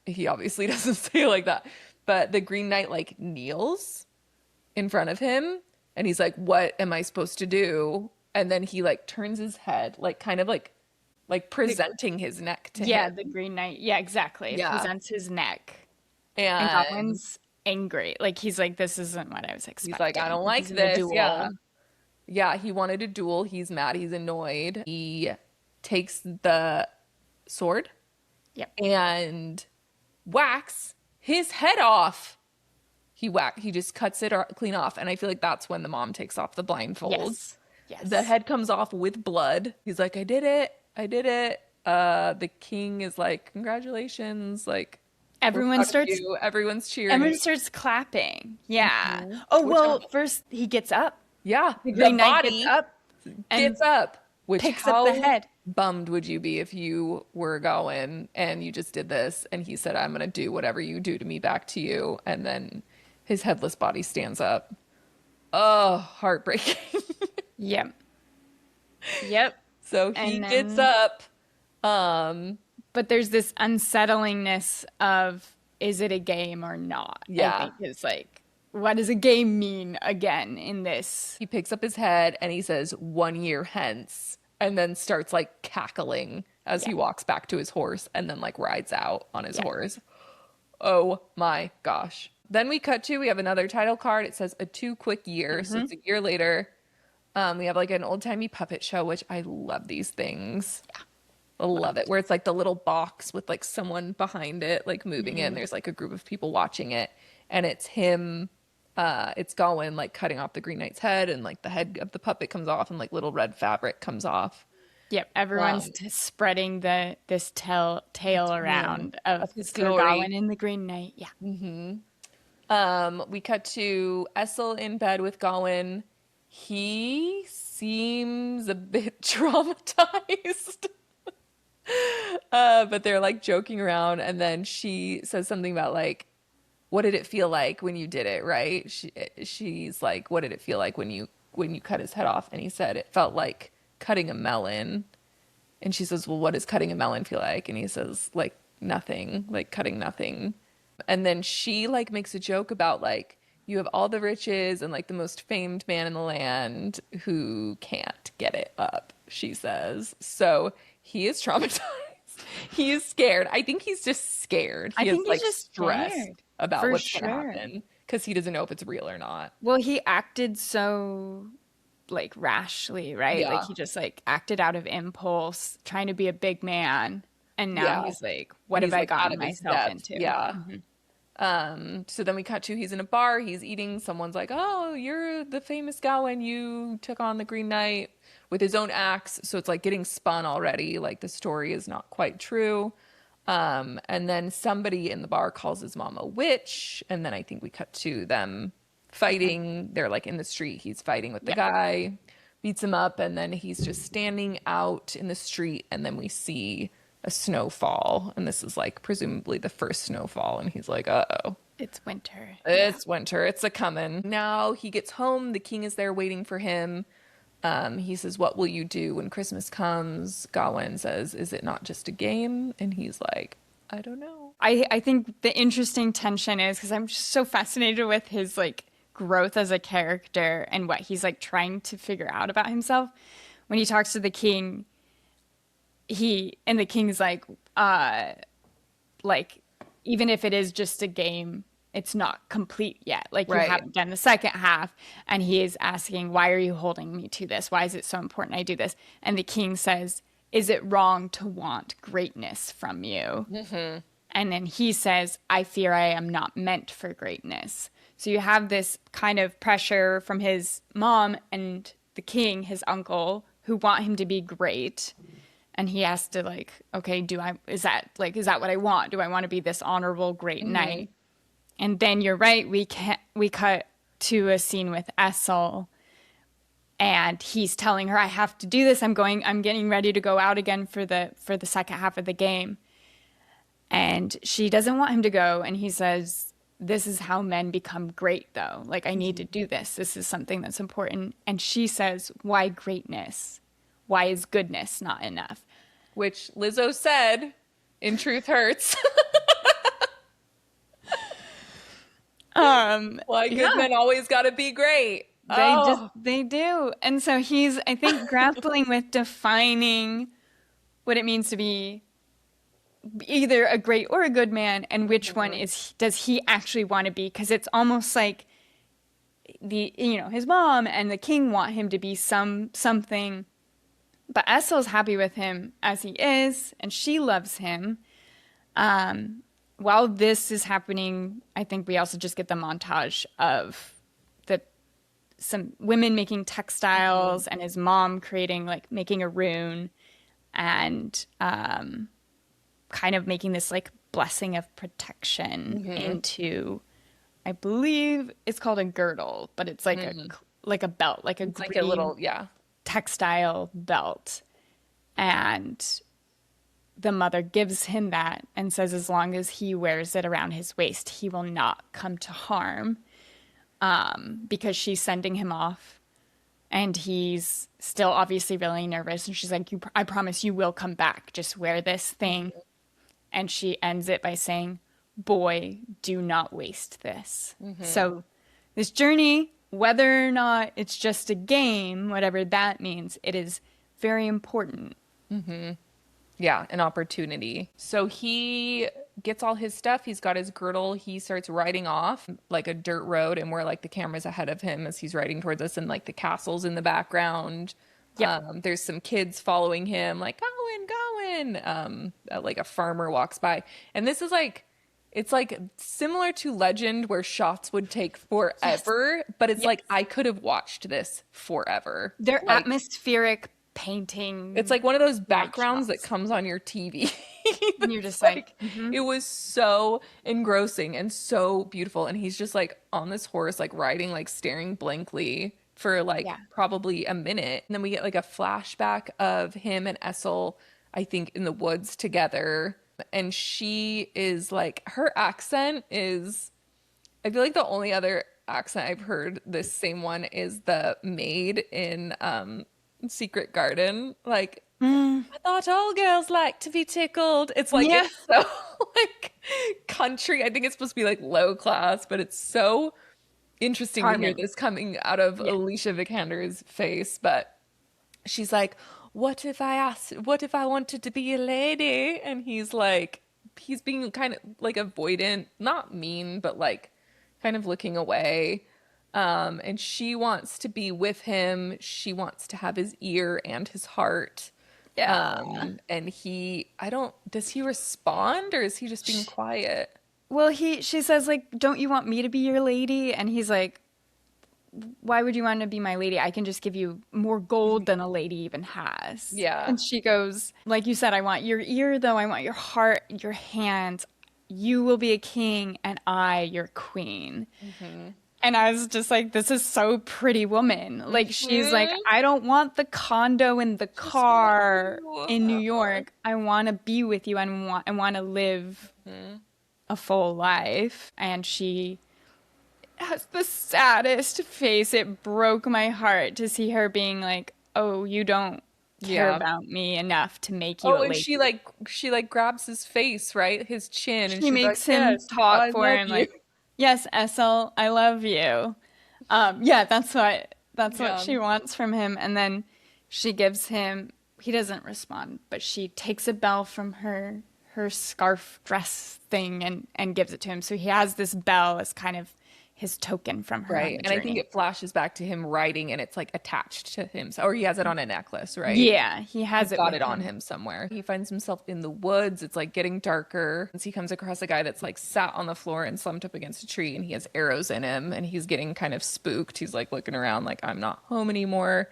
He obviously doesn't say it like that, but the Green Knight like kneels in front of him and he's like, what am I supposed to do? And then he like turns his head, like kind of like presenting his neck to Yeah, him. the Green Knight. Yeah, exactly. Yeah. Presents his neck. And And Gawain's angry. Like he's like, "This isn't what I was he's like, I expecting. don't This like isn't a this. Yeah. duel." Yeah, he wanted a duel. He's mad. He's annoyed. He takes the sword Yep. and whacks his head off. He just cuts it clean off. And I feel like that's when the mom takes off the blindfolds. Yes. The Yes. head comes off with blood. He's like, I did it. I did it. The king is like, congratulations. Like, we're Everyone proud of starts you. Everyone's everyone cheering. starts clapping. Yeah. Oh, Which well, first he gets up. yeah, The the Green Knight gets body up and gets up. Which picks up the how head. bummed would you be if you were going and you just did this and he said, I'm gonna do whatever you do to me back to you, and then his headless body stands up. Oh, heartbreaking. Yep. Yep. So he And gets then up. Um, but there's this unsettlingness of, is it a game or not? I yeah. think is like, what does a game mean again in this? He picks up his head and he says, 1 year hence, and then starts like cackling as he Yeah. walks back to his horse and then like rides out on his Yeah. horse. Oh my gosh. Then we cut to, we have another title card. It says a 2 quick year. So it's a year later. We have like an old timey puppet show, which I love these things. Yeah. I love it. Where it's like the little box with like someone behind it, like moving it. And there's like a group of people watching it. And it's him, it's Gawain like cutting off the Green Knight's head, and like the head of the puppet comes off and like little red fabric comes off. Yep, everyone's spreading this tale around of his Sir glory. Gawain and the Green Knight. Yeah. We cut to Essel in bed with Gawain. He seems a bit traumatized. But they're like joking around, and then she says something about like, what did it feel like when you did it, right? She's like, what did it feel like when you cut his head off? And he said it felt like cutting a melon. And she says, well, what does cutting a melon feel like? And he says, like nothing, like cutting nothing. And then she like makes a joke about like, you have all the riches and like the most famed man in the land who can't get it up, she says. So he is traumatized. He is scared. I think he's just scared. I He think is he's like just stressed scared, about for what's going to sure. happen because he doesn't know if it's real or not. Well, he acted so like rashly, right? Like Yeah. he just like acted out of impulse, trying to be a big man, and now Yeah. he's like, what He's have I like out gotten of his myself depth. into? Yeah. So then we cut to he's in a bar, he's eating. Someone's like, "Oh, you're the famous Gawain. You took on the Green Knight with his own axe." So it's like getting spun already. Like the story is not quite true. And then somebody in the bar calls his mom a witch, and then I think we cut to them fighting. They're like in the street. He's fighting with the Yeah. guy, beats him up, and then he's just standing out in the street, and then we see a snowfall, and this is like presumably the first snowfall, and he's like, "Uh-oh, It's winter. Yeah. it's winter, it's a coming." Now he gets home, the king is there waiting for him. He says, "What will you do when Christmas comes?" Gawain says, "Is it not just a game?" And he's like, "I don't know." I think the interesting tension is because I'm just so fascinated with his like growth as a character and what he's like trying to figure out about himself. When he talks to the king, the king's like even if it is just a game, it's not complete yet. Like you Right. haven't done the second half. And he is asking, why are you holding me to this? Why is it so important I do this? And the king says, is it wrong to want greatness from you? And then he says, I fear I am not meant for greatness. So you have this kind of pressure from his mom and the king, his uncle, who want him to be great. And he has to like, okay, is that what I want? Do I want to be this honorable great knight? And then you're right, we cut to a scene with Essel and he's telling her, I have to do this. I'm getting ready to go out again for the second half of the game. And she doesn't want him to go. And he says, this is how men become great, though. Like, I need to do this. This is something that's important. And she says, why greatness? Why is goodness not enough? Which Lizzo said in Truth Hurts. Why good men always gotta be great. They do. And so he's, I think, grappling with defining what it means to be either a great or a good man and which one does he actually want to be, because it's almost like his mom and the king want him to be something, but Essel's happy with him as he is and she loves him. While this is happening, I think we also just get the montage of some women making textiles and his mom making a rune and kind of making this like blessing of protection into, I believe it's called a girdle, but it's like a belt, like a It's green like a little, textile belt. And the mother gives him that and says as long as he wears it around his waist, he will not come to harm, because she's sending him off. And he's still obviously really nervous. And she's like, I promise you will come back. Just wear this thing. And she ends it by saying, boy, do not waste this. So this journey, whether or not it's just a game, whatever that means, it is very important. Yeah, an opportunity. So he gets all his stuff. He's got his girdle. He starts riding off like a dirt road, and we're like the camera's ahead of him as he's riding towards us, and like the castle's in the background. There's some kids following him, like Gawain. Like a farmer walks by, and this is like, it's like similar to Legend, where shots would take forever, but it's like I could have watched this forever. They're Like, atmospheric painting. it's like one of those backgrounds shots. that comes on your TV. And you're just like it was so engrossing and so beautiful. And he's just like on this horse, like riding, like staring blankly for like probably a minute. And then we get like a flashback of him and Essel, I think, in the woods together. And she is like, her accent is, I feel like the only other accent I've heard, this same one, is the maid in Secret Garden. Like, I thought all girls like to be tickled. It's like, it's so like country. I think it's supposed to be like low class, but it's so interesting to hear this coming out of Alicia Vikander's face. But she's like, what if I wanted to be a lady? And he's like, he's being kind of like avoidant, not mean, but like kind of looking away. And she wants to be with him. She wants to have his ear and his heart. And does he respond, or is he just being quiet? Well, she says like, "Don't you want me to be your lady?" And he's like, "Why would you want to be my lady? I can just give you more gold than a lady even has." Yeah. And she goes, "Like you said, I want your ear though. I want your heart, your hands. You will be a king and I your queen." Hmm. And I was just like, this is so Pretty Woman. Like, she's like, Hmm. I don't want the condo and the Just want car you. in New York. I want to be with you and want to live Mhm. a full life. And she has the saddest face. It broke my heart to see her being like, oh, you don't care Yeah. about me enough to make you a Oh, and lady. she like grabs his face, right? His chin, and She she's like, makes him "Yes, talk I for her love and you." like, yes, Essel, I love you. Yeah, that's what Yeah. she wants from him. And then she gives him, he doesn't respond, but she takes a bell from her scarf dress thing and gives it to him. So he has this bell as kind of his token from her on Right. the And I think journey. it flashes back to him writing and it's like attached to him. So, or he has it on a necklace, right? Yeah, he He's has it got with it on him. him somewhere. He finds himself in the woods. It's like getting darker. He comes across a guy that's like sat on the floor and slumped up against a tree and he has arrows in him and he's getting kind of spooked. He's like looking around like, I'm not home anymore.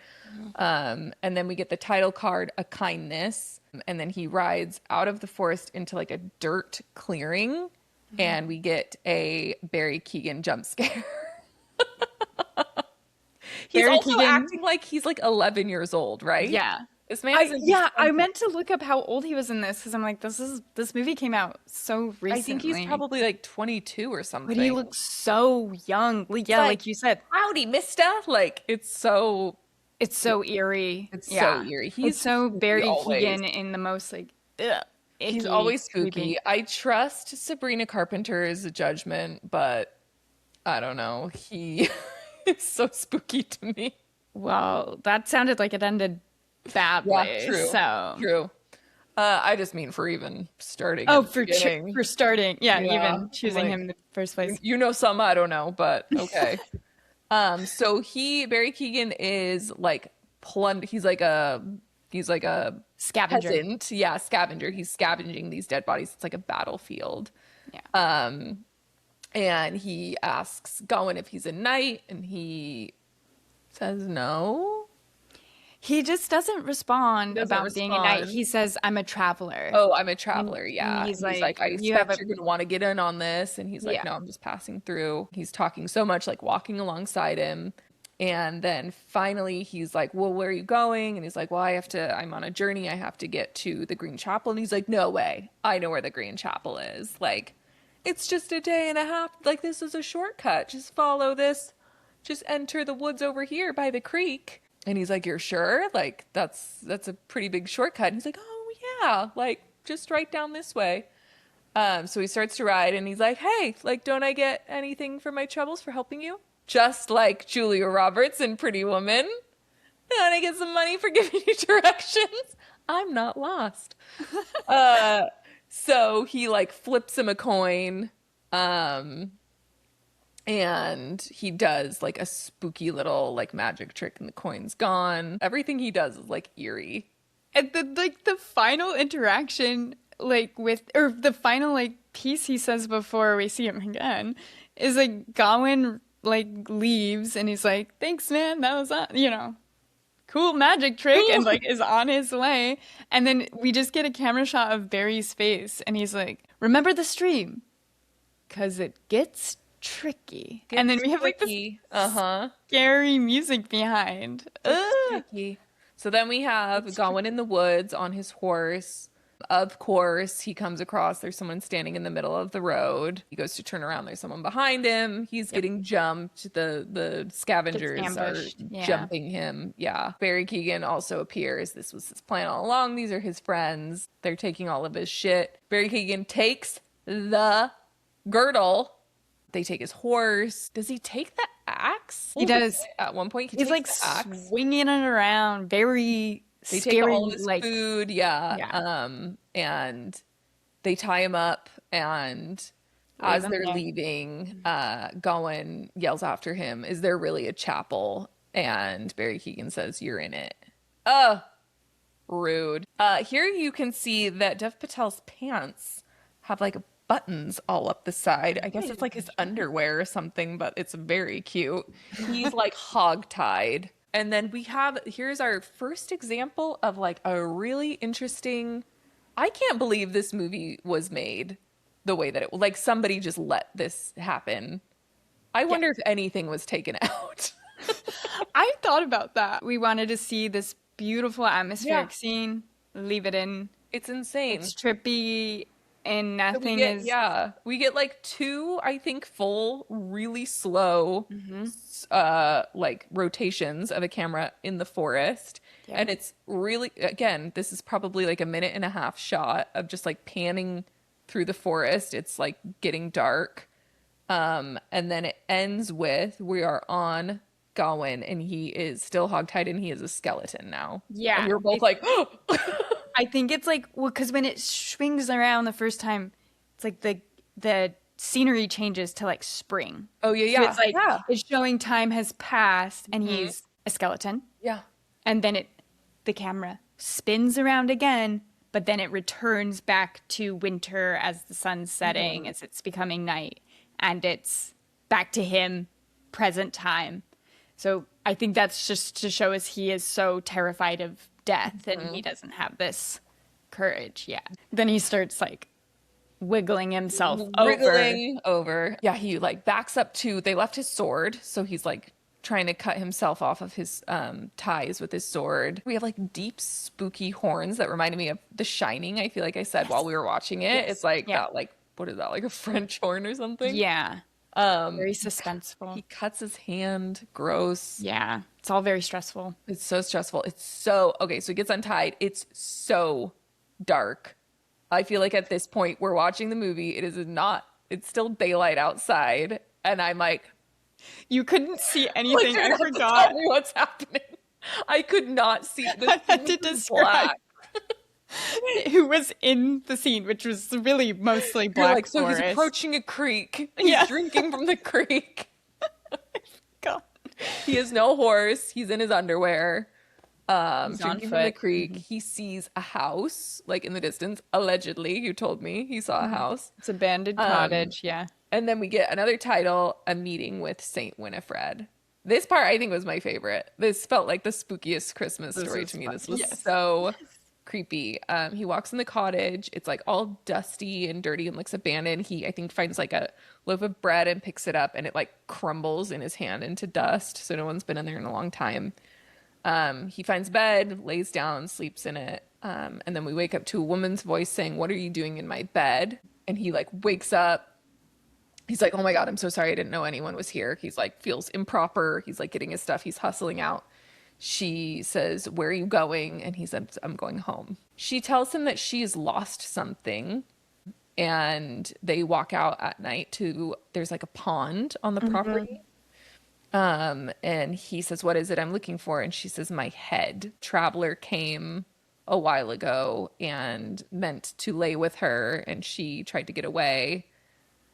And then we get the title card, A Kindness. And then he rides out of the forest into like a dirt clearing and we get a Barry Keoghan jump scare. He's Barry also Keoghan. acting like he's like 11 years old, right? Yeah. This man is in his I 20s. meant to look up how old he was in this because I'm like, this movie came out so I think he's recently. probably like 22 or But he something. looks so young. It's Yeah, like, like you said, howdy, mister. Like, it's so eerie. it's so Yeah. eerie. It's He's so spooky Barry always. Keoghan in the most like ugh, He's icky, always creepy. spooky. I trust Sabrina Carpenter's judgment, but I don't know. He is so spooky to me. Well, that sounded like it ended Yeah, badly. true. So, True. I just mean for even starting oh, at the beginning. for starting, yeah, Yeah. even I'm choosing like, him in the first you, place. you know some I don't know, but okay. So Barry Keoghan is like he's like a Scavenger. peasant, yeah, scavenger. He's scavenging these dead bodies. It's like a battlefield. Yeah. And he asks Gawain if he's a knight, and he says no. He just doesn't He respond doesn't about being a knight. respond. He says, "I'm a traveler." Oh, I'm a And traveler, yeah. he's He's like, like, I "You have expect a you're gonna want to get in on this. And he's like, yeah." no, I'm just passing through. He's talking so much, like walking alongside him. And then finally he's like, well, where are you going? And he's like, well, I'm on a journey. I have to get to the Green Chapel. And he's like, no way. I know where the Green Chapel is. Like, it's just a day and a half. Like, this is a shortcut. Just follow this. Just enter the woods over here by the creek. And he's like, you're sure? Like, that's a pretty big shortcut. And he's like, oh yeah, like just right down this way. So he starts to ride and he's like, hey, like, don't I get anything for my troubles for helping you? Just like Julia Roberts in Pretty Woman. Don't I get some money for giving you directions? I'm not lost. So he like flips him a coin. And he does like a spooky little like magic trick and the coin's gone. Everything he does is like eerie. And the final interaction, like with, or the final like piece he says before we see him again, is like Gawain like leaves and he's like, "Thanks, man. That was cool magic trick," and like is on his way. And then we just get a camera shot of Barry's face, and he's like, "Remember the stream, 'cause it gets tricky." And then we have like this Tricky. Uh-huh. scary music behind. It's Ugh. tricky. So then we have Gawain in the woods on his horse. Of course, he comes across, there's someone standing in the middle of the road. He goes to turn around, there's someone behind him. He's getting jumped. The scavengers Gets are ambushed. Yeah. jumping him. Yeah. Barry Keoghan also appears. This was his plan all along. These are his friends. They're taking all of his shit. Barry Keoghan takes the girdle. They take his horse. Does he take the axe? He does. At one point, he He's takes like the axe. swinging it around, very They scary. take all of his Like, food, yeah. yeah, And they tie him up, and leave as him they're there. leaving, Gawain yells after him, "Is there really a chapel?" And Barry Keoghan says, "You're in it." Rude. Here you can see that Dev Patel's pants have like buttons all up the side. I guess it's like his underwear or something, but it's very cute. He's like hog-tied. And then here's our first example of like a really interesting, I can't believe this movie was made the way that like somebody just let this happen. I wonder if anything was taken out. I thought about that. We wanted to see this beautiful atmospheric scene, leave it in. It's insane. It's trippy and nothing we get like two, I think, full, really slow, like rotations of a camera in the forest. Yeah. And it's really, again, this is probably like a 1.5-minute shot of just like panning through the forest. It's like getting dark. And then it ends with, we are on Gawain and he is still hogtied and he is a skeleton now. Yeah. And you're both like, oh! I think it's like, well, because when it swings around the first time, it's like the scenery changes to like spring. Oh, yeah, yeah. So it's like, it's showing time has passed and he's a skeleton. Yeah. And then the camera spins around again, but then it returns back to winter as the sun's setting, as it's becoming night. And it's back to him, present time. So I think that's just to show us he is so terrified of death and he doesn't have this courage. Yeah. Then he starts like wiggling himself over. Yeah, he like backs up to, they left his sword. So he's like trying to cut himself off of his ties with his sword. We have like deep, spooky horns that reminded me of The Shining. I feel like I said while we were watching it. Yes. It's like that, like, what is that, like a French horn or something? Yeah. Very suspenseful. He cuts his hand. Gross. Yeah. It's all very stressful. It's so stressful. It's so, okay, so he gets untied. It's so dark. I feel like at this point we're watching the movie. It's still daylight outside. And I'm like, you couldn't see anything. Like, I forgot. Tell me what's happening. I could not see. I had to describe who was in the scene, which was really mostly black. Like, so he's approaching a creek. He's drinking from the creek. God. He has no horse. He's in his underwear. He's drinking from the creek. He sees a house, like in the distance. Allegedly, you told me he saw a house. It's an abandoned cottage. Yeah. And then we get another title, A Meeting with Saint Winifred. This part I think was my favorite. This felt like the spookiest Christmas story to me. This was so creepy. He walks in the cottage. It's like all dusty and dirty and looks abandoned. He, I think, finds like a loaf of bread and picks it up and it like crumbles in his hand into dust. So no one's been in there in a long time. He finds bed, lays down, sleeps in it. And then we wake up to a woman's voice saying, "What are you doing in my bed?" And he like wakes up. He's like, "Oh my God, I'm so sorry. I didn't know anyone was here." He's like, feels improper. He's like getting his stuff. He's hustling out. She says, "Where are you going?" And he says, "I'm going home." She tells him that she has lost something. And they walk out at night there's like a pond on the property. And he says, "What is it I'm looking for?" And she says, "My head. Traveler came a while ago and meant to lay with her. And she tried to get away.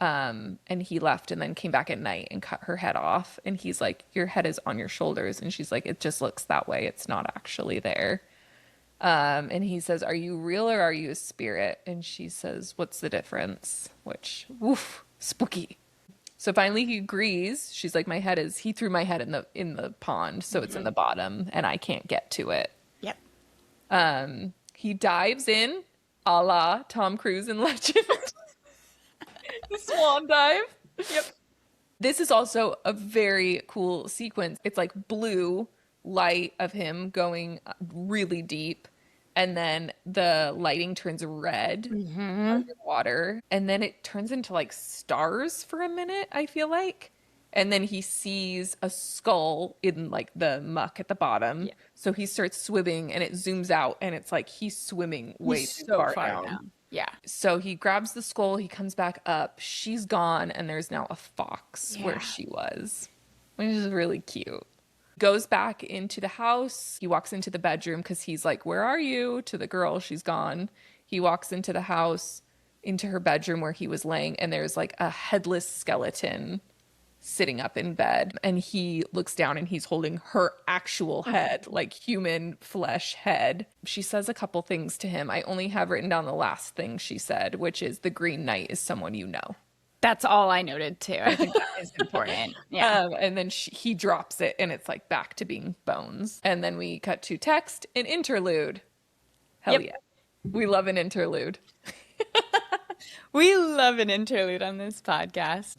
And he left and then came back at night and cut her head off." And he's like, "Your head is on your shoulders." And she's like, "It just looks that way. It's not actually there." And he says, "Are you real or are you a spirit?" And she says, "What's the difference?" Which, woof, spooky. So finally he agrees. She's like, he threw my head in the pond. So it's in the bottom and I can't get to it. Yep. He dives in a la Tom Cruise in Legend. The swan dive. Yep. This is also a very cool sequence. It's like blue light of him going really deep. And then the lighting turns red underwater. And then it turns into like stars for a minute, I feel like. And then he sees a skull in like the muck at the bottom. Yeah. So he starts swimming and it zooms out and it's like he's swimming way too far down. Yeah. So he grabs the skull, he comes back up, she's gone, and there's now a fox where she was, which is really cute. Goes back into the house. He walks into the bedroom because he's like, "Where are you?" to the girl. She's gone. He walks into the house, into her bedroom where he was laying, and there's like a headless skeleton sitting up in bed, and he looks down and he's holding her actual head, like human flesh head. She says a couple things to him. I only have written down the last thing she said, which is the Green Knight is someone you know. That's all I noted too. I think that is important. Yeah. And then he drops it and it's like back to being bones. And then we cut to text, an interlude. Hell yeah. We love an interlude. We love an interlude on this podcast.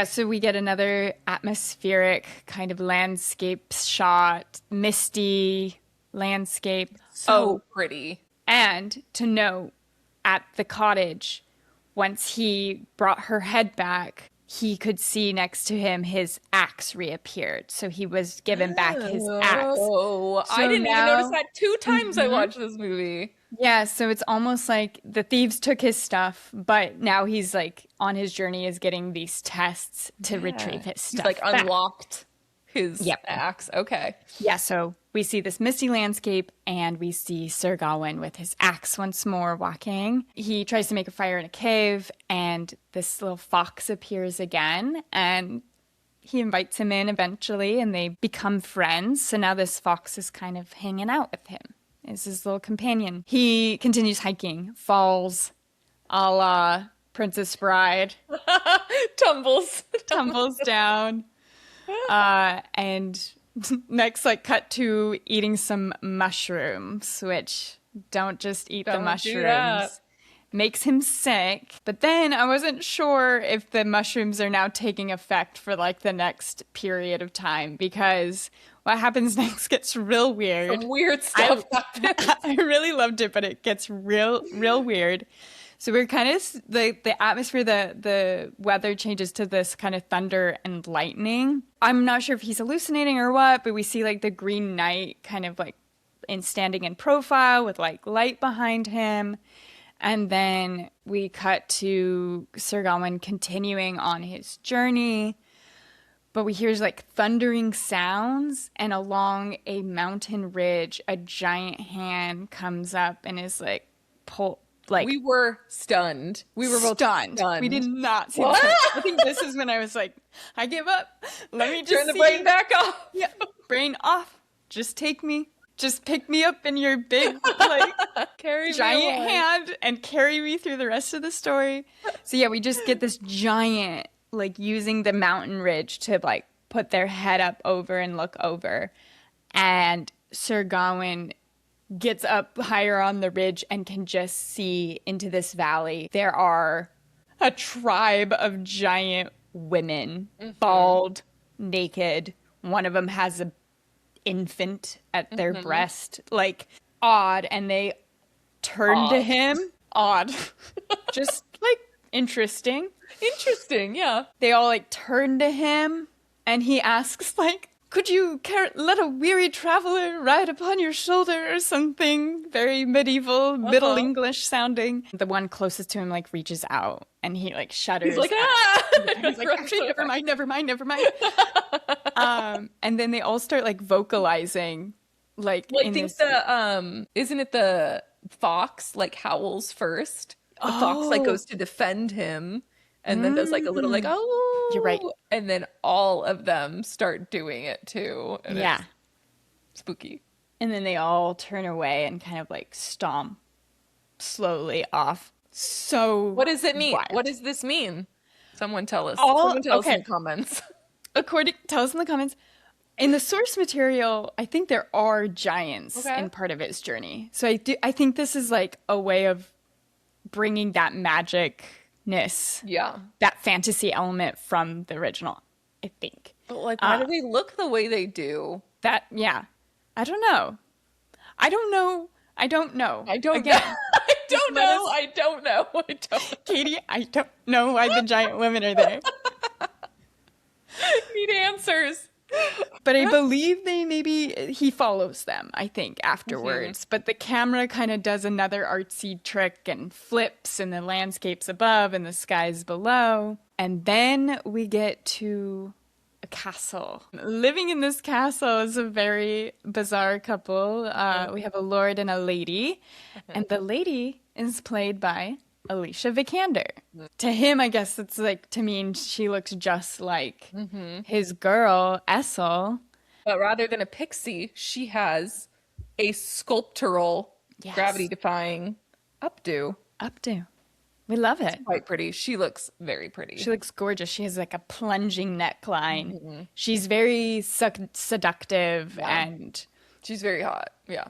So we get another atmospheric kind of landscape shot, misty landscape. So pretty. And to note, at the cottage, once he brought her head back, he could see next to him his axe reappeared. So he was given back his axe. Oh, so I didn't even notice that 2 times I watched this movie. Yeah, so it's almost like the thieves took his stuff, but now he's like on his journey is getting these tests to retrieve his stuff. He's like back. unlocked his axe. Okay. Yeah, so we see this misty landscape and we see Sir Gawain with his axe once more walking. He tries to make a fire in a cave and this little fox appears again and he invites him in eventually and they become friends. So now this fox is kind of hanging out with him. Is his little companion. He continues hiking, falls a la Princess Bride. tumbles down. And next, like, cut to eating some mushrooms, which don't just eat the mushrooms. Makes him sick. But then I wasn't sure if the mushrooms are now taking effect for like the next period of time because what happens next gets real weird. Some weird stuff happens. I really loved it, but it gets real weird. So we're kind of the atmosphere, the weather changes to this kind of thunder and lightning. I'm not sure if he's hallucinating or what, but we see like the Green Knight kind of like standing in profile with like light behind him. And then we cut to Sir Gawain continuing on his journey. But we hear like thundering sounds, and along a mountain ridge, a giant hand comes up and is like, we were stunned. We were both stunned. We did not see this. I think this is when I was like, I give up. Let me just turn the brain back off. Yeah, brain off. Just take me. Just pick me up in your big, like, giant hand and carry me through the rest of the story. So yeah, we just get this giant, like, using the mountain ridge to, like, put their head up over and look over. And Sir Gawain gets up higher on the ridge and can just see into this valley. There are a tribe of giant women, bald, naked. One of them has a infant at their breast, like odd, and they turn to him. Odd. Just like interesting, yeah. They all like turn to him and he asks like, could you let a weary traveler ride upon your shoulder or something very medieval, Middle English sounding. The one closest to him like reaches out and he like shudders. He's like, ah! He's like, actually, never mind. And then they all start like vocalizing, like well, I think isn't it the fox like howls first? The fox like goes to defend him and then does like a little like, oh, you're right. And then all of them start doing it too. And it's spooky. And then they all turn away and kind of like stomp slowly off. So what does it mean? Wild. What does this mean? Someone tell us. Someone tell us in the comments. Tell us in the comments. In the source material, I think there are giants in part of its journey. So I think this is like a way of bringing that magicness, that fantasy element from the original, I think. But like, why do they look the way they do? I don't know. Katie, I don't know why the giant women are there. Need answers. But I believe he follows them, I think, afterwards. But the camera kind of does another artsy trick and flips, and the landscape's above and the sky's below. And then we get to a castle. Living in this castle is a very bizarre couple. We have a lord and a lady. And the lady is played by Alicia Vikander. To him, I guess it's like to mean she looks just like his girl, Essel. But rather than a pixie, she has a sculptural, Yes. gravity-defying updo. Updo. We love it. Quite pretty. She looks very She pretty. looks gorgeous. She has like a plunging neckline. She's very seductive Yeah. and She's very hot. Yeah.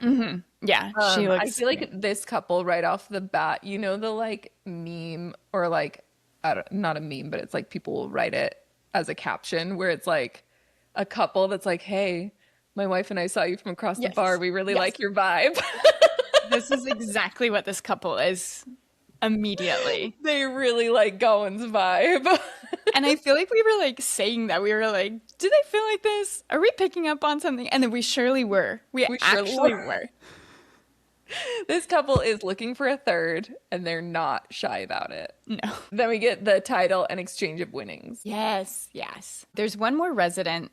yeah, she I looks feel like this couple right off the bat, you know, the like meme or like, I don't, not a meme, but it's like people will write it as a caption where it's like a couple that's like, hey, my wife and I saw you from across the bar. yes. We really Yes. like your vibe. This is exactly what this couple is immediately. They really like Gowen's vibe. And I feel like we were like saying that. We were like, do they feel like this? Are we picking up on something? And then we surely were. We surely actually were. were. This couple is looking for a third and they're not shy about it. No. Then we get the title and exchange of winnings. Yes, yes. There's one more resident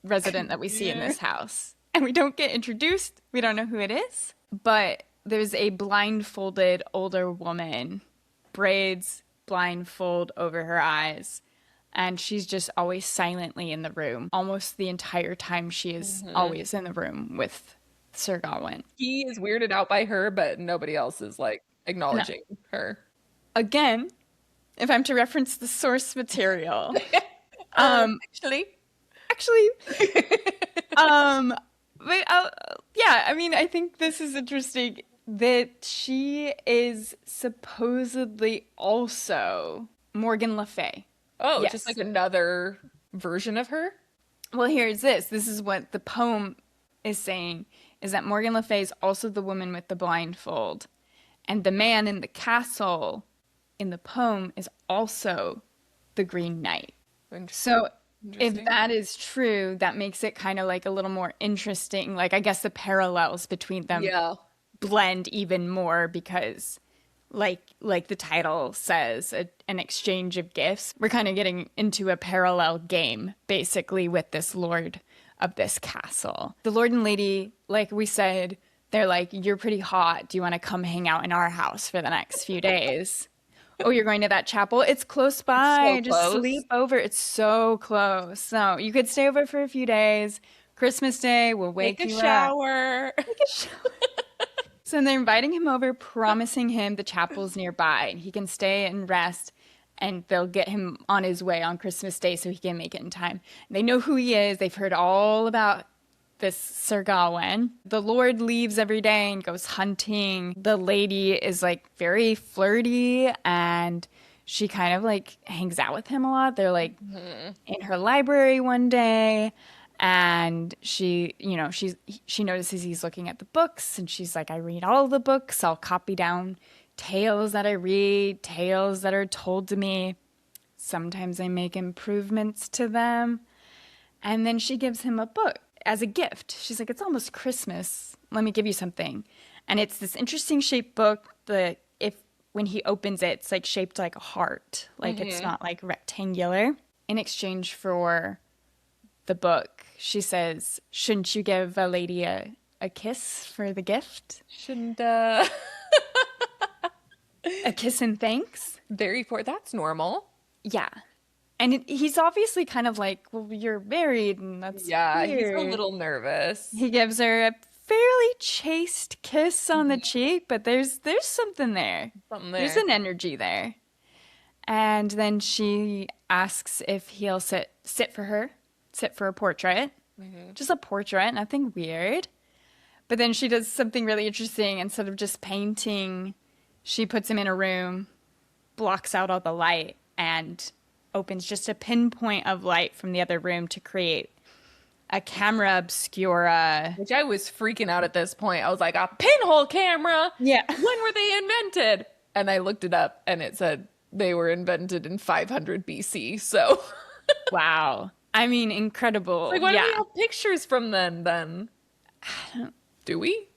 that we see in this house. And we don't get introduced. We don't know who it is. But there's a blindfolded older woman, braids, blindfold over her eyes. And she's just always silently in the room. Almost the entire time she is always in the room with Sir Gawain. He is weirded out by her, but nobody else is like acknowledging her. Again, if I'm to reference the source material, Actually, actually, but yeah, I mean, I think this is interesting that she is supposedly also Morgan Le Fay. oh, Yes. just like another version of her. Well, here's this. This is what the poem is saying, is that Morgan Le Fay is also the woman with the blindfold. And the man in the castle in the poem is also the Green Knight. So if Interesting. that is true, that makes it kind of like a little more interesting. Like, I guess the parallels between them Yeah. blend even more because like the title says, an exchange of gifts. We're kind of getting into a parallel game basically with this lord of this castle. The lord and lady, like we said, they're like, you're pretty hot. Do you want to come hang out in our house for the next few days? Oh, you're going to that chapel? It's close by. Just close. sleep over. It's so close. So you could stay over for a few days. Christmas Day, we'll wake Take a you up. shower. So they're inviting him over, promising him the chapel's nearby and he can stay and rest, and they'll get him on his way on Christmas Day so he can make it in time. They know who he is. They've heard all about this Sir Gawain. The Lord leaves every day and goes hunting. The lady is like very flirty and she kind of like hangs out with him a lot. They're like in her library one day. And she, you know, she notices he's looking at the books and she's like, I read all the books. I'll copy down tales that I read, tales that are told to me. Sometimes I make improvements to them. And then she gives him a book as a gift. She's like, it's almost Christmas. Let me give you something. And it's this interesting shaped book that when he opens it, it's like shaped like a heart. Like it's not like rectangular. In exchange for the book, she says, shouldn't you give a lady a kiss for the gift? Shouldn't A kiss and thanks? very poor. That's normal. Yeah. And he's obviously kind of like, well, you're married and that's Yeah, weird. he's a little nervous. He gives her a fairly chaste kiss on the cheek, but there's something there. Something there. There's an energy there. And then she asks if he'll sit for a portrait. Just a portrait, nothing weird. But then she does something really interesting. Instead of just painting, she puts him in a room, blocks out all the light, and opens just a pinpoint of light from the other room to create a camera obscura. Which I was freaking out at this point. I was like, a pinhole camera? Yeah. When were they invented? And I looked it up and it said they were invented in 500 BC. So, Wow. I mean, incredible. like, why yeah. do we have pictures from then? Do we?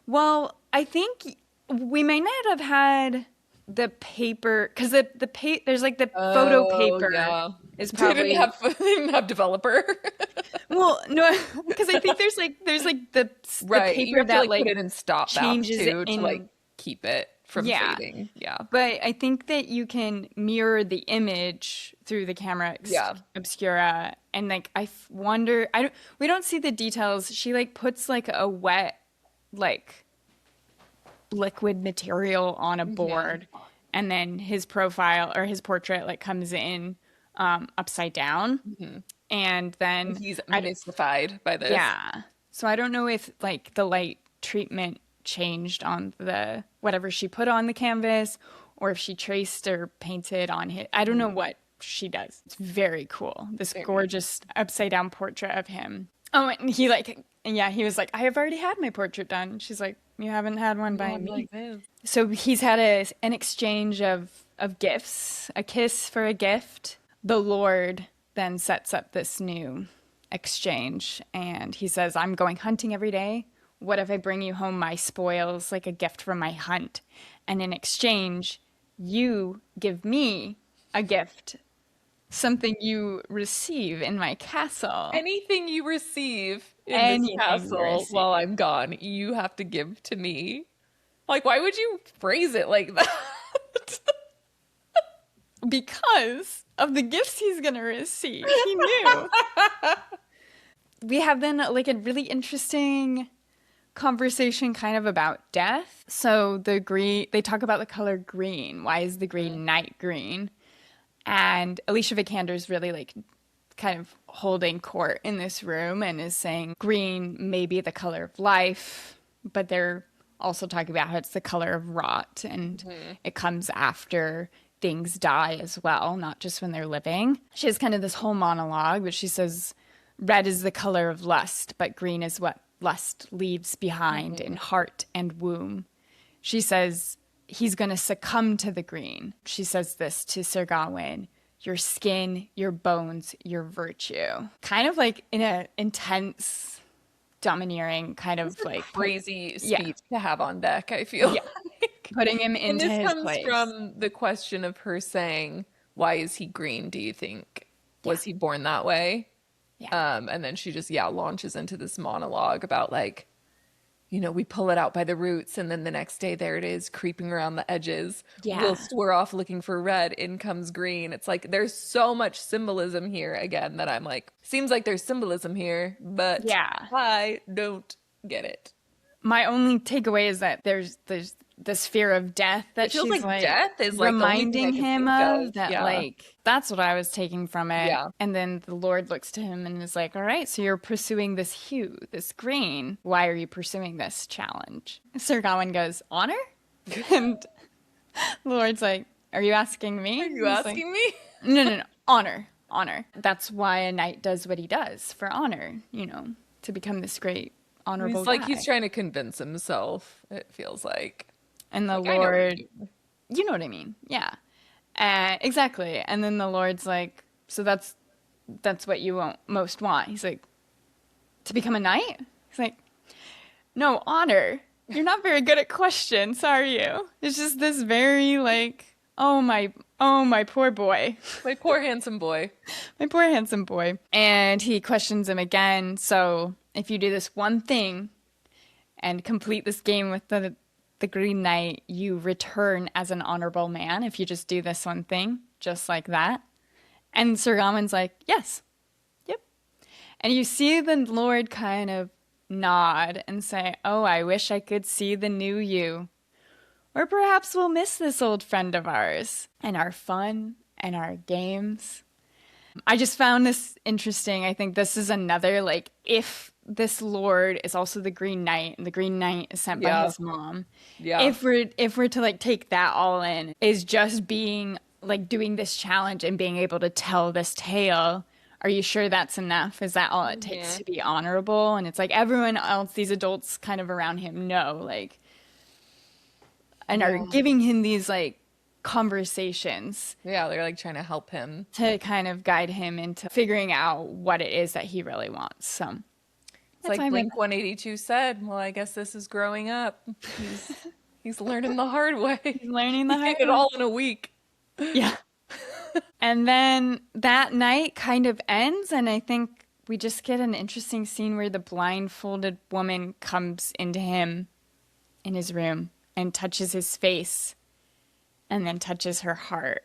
Well, I think we may not have had the paper because there's like the photo paper is They probably they didn't have developer. well no because I think there's like the Right. paper You have that to like like put it in stop changes too to in- like keep it from Yeah. fading. Yeah. But I think that you can mirror the image through the camera Yeah. obscura, and like wonder. I don't. We don't see the details. She like puts like a wet, like liquid material on a board, and then his profile or his portrait like comes in upside down, and then He's mystified by this. yeah. So I don't know if like the light treatment changed on the whatever she put on the canvas or if she traced or painted on it. I don't know what she does. It's very cool. This gorgeous upside down portrait of him. Oh, and he like yeah, he was like, I have already had my portrait done. She's like, you haven't had one by One me. like this. So he's had an exchange of gifts, a kiss for a gift. The Lord then sets up this new exchange and he says, I'm going hunting every day. What if I bring you home my spoils like a gift from my hunt? And in exchange, you give me a gift, something you receive in my castle. Anything you receive in this Anything you castle receive. while I'm gone, you have to give to me. Like, why would you phrase it like that? Because of the gifts he's gonna receive. He knew. We have then like a really interesting conversation kind of about death. So they talk about the color green. Why is the Green Knight green? And Alicia Vikander's really like kind of holding court in this room and is saying green may be the color of life, but they're also talking about how it's the color of rot and it comes after things die as well, not just when they're living. She has kind of this whole monologue, but she says red is the color of lust, but green is what lust leaves behind in heart and womb. She says he's going to succumb to the green. She says this to Sir Gawain, your skin, your bones, your virtue. Kind of like in an intense, domineering kind of like Crazy speech to have on deck, I feel. Yeah. Like. Putting him And into this his comes place. from the question of her saying, why is he green, do you think? Was he born that way? Yeah. And then she just, launches into this monologue about like, we pull it out by the roots and then the next day there it is creeping around the edges. Yeah. Whilst we're off looking for red, in comes green. It's like there's so much symbolism here again that I'm like, seems like there's symbolism here, but I don't get it. My only takeaway is that there's this fear of death that It feels she's like death is like the only thing I reminding can him think of of. that Yeah. like that's what I was taking from it. Yeah. And then the Lord looks to him and is like, all right, so you're pursuing this hue, this green. Why are you pursuing this challenge? Sir Gawain goes, honor? And the Lord's like, are you asking me? Are you asking me? No. Honor. That's why a knight does what he does for honor, to become this great honorable He's like guy. he's trying to convince himself, it feels like. And the Like, I know what Lord, you mean. you know what I mean? Yeah, exactly. And then the Lord's like, so that's what you most want. He's like, to become a knight? He's like, no, honor. You're not very good at questions, are you? It's just this very like, oh my poor boy. My poor handsome boy. My poor handsome boy. And he questions him again. So if you do this one thing and complete this game with the Green Knight, you return as an honorable man if you just do this one thing, just like that. And Sir Gawain's like, yes, yep. And you see the Lord kind of nod and say, oh, I wish I could see the new you. Or perhaps we'll miss this old friend of ours and our fun and our games. I just found this interesting. I think this is another, like, if this Lord is also the Green Knight and the Green Knight is sent by his mom. Yeah. If we're to like take that all in, is just being like doing this challenge and being able to tell this tale. Are you sure that's enough? Is that all it takes to be honorable? And it's like everyone else, these adults kind of around him know, like, and are giving him these like conversations. Yeah, they're like trying to help him. To kind of guide him into figuring out what it is that he really wants. So it's like Blink 182 said, well, I guess this is growing up. He's learning the hard way. He's learning the hard way. He did it all in a week. Yeah. And then that night kind of ends, and I think we just get an interesting scene where the blindfolded woman comes into him in his room and touches his face and then touches her heart.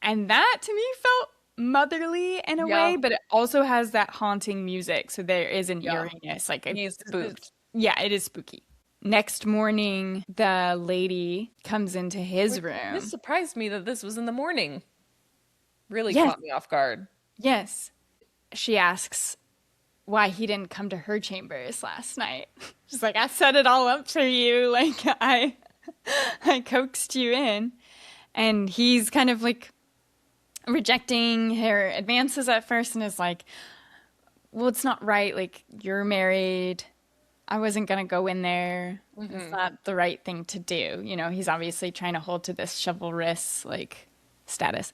And that to me felt motherly in a Yeah. way, but it also has that haunting music. So there is an Yeah. eeriness. Like He's spooked. yeah, it is spooky. Next morning, the lady comes into his This room. surprised me that this was in the morning. Really Yes. caught me off guard. Yes. She asks why he didn't come to her chambers last night. She's like, I set it all up for you. Like I coaxed you in. And he's kind of like rejecting her advances at first and is like, well, it's not right. Like, you're married. I wasn't going to go in there. It's not the right thing to do. You know, he's obviously trying to hold to this chivalrous, like, status.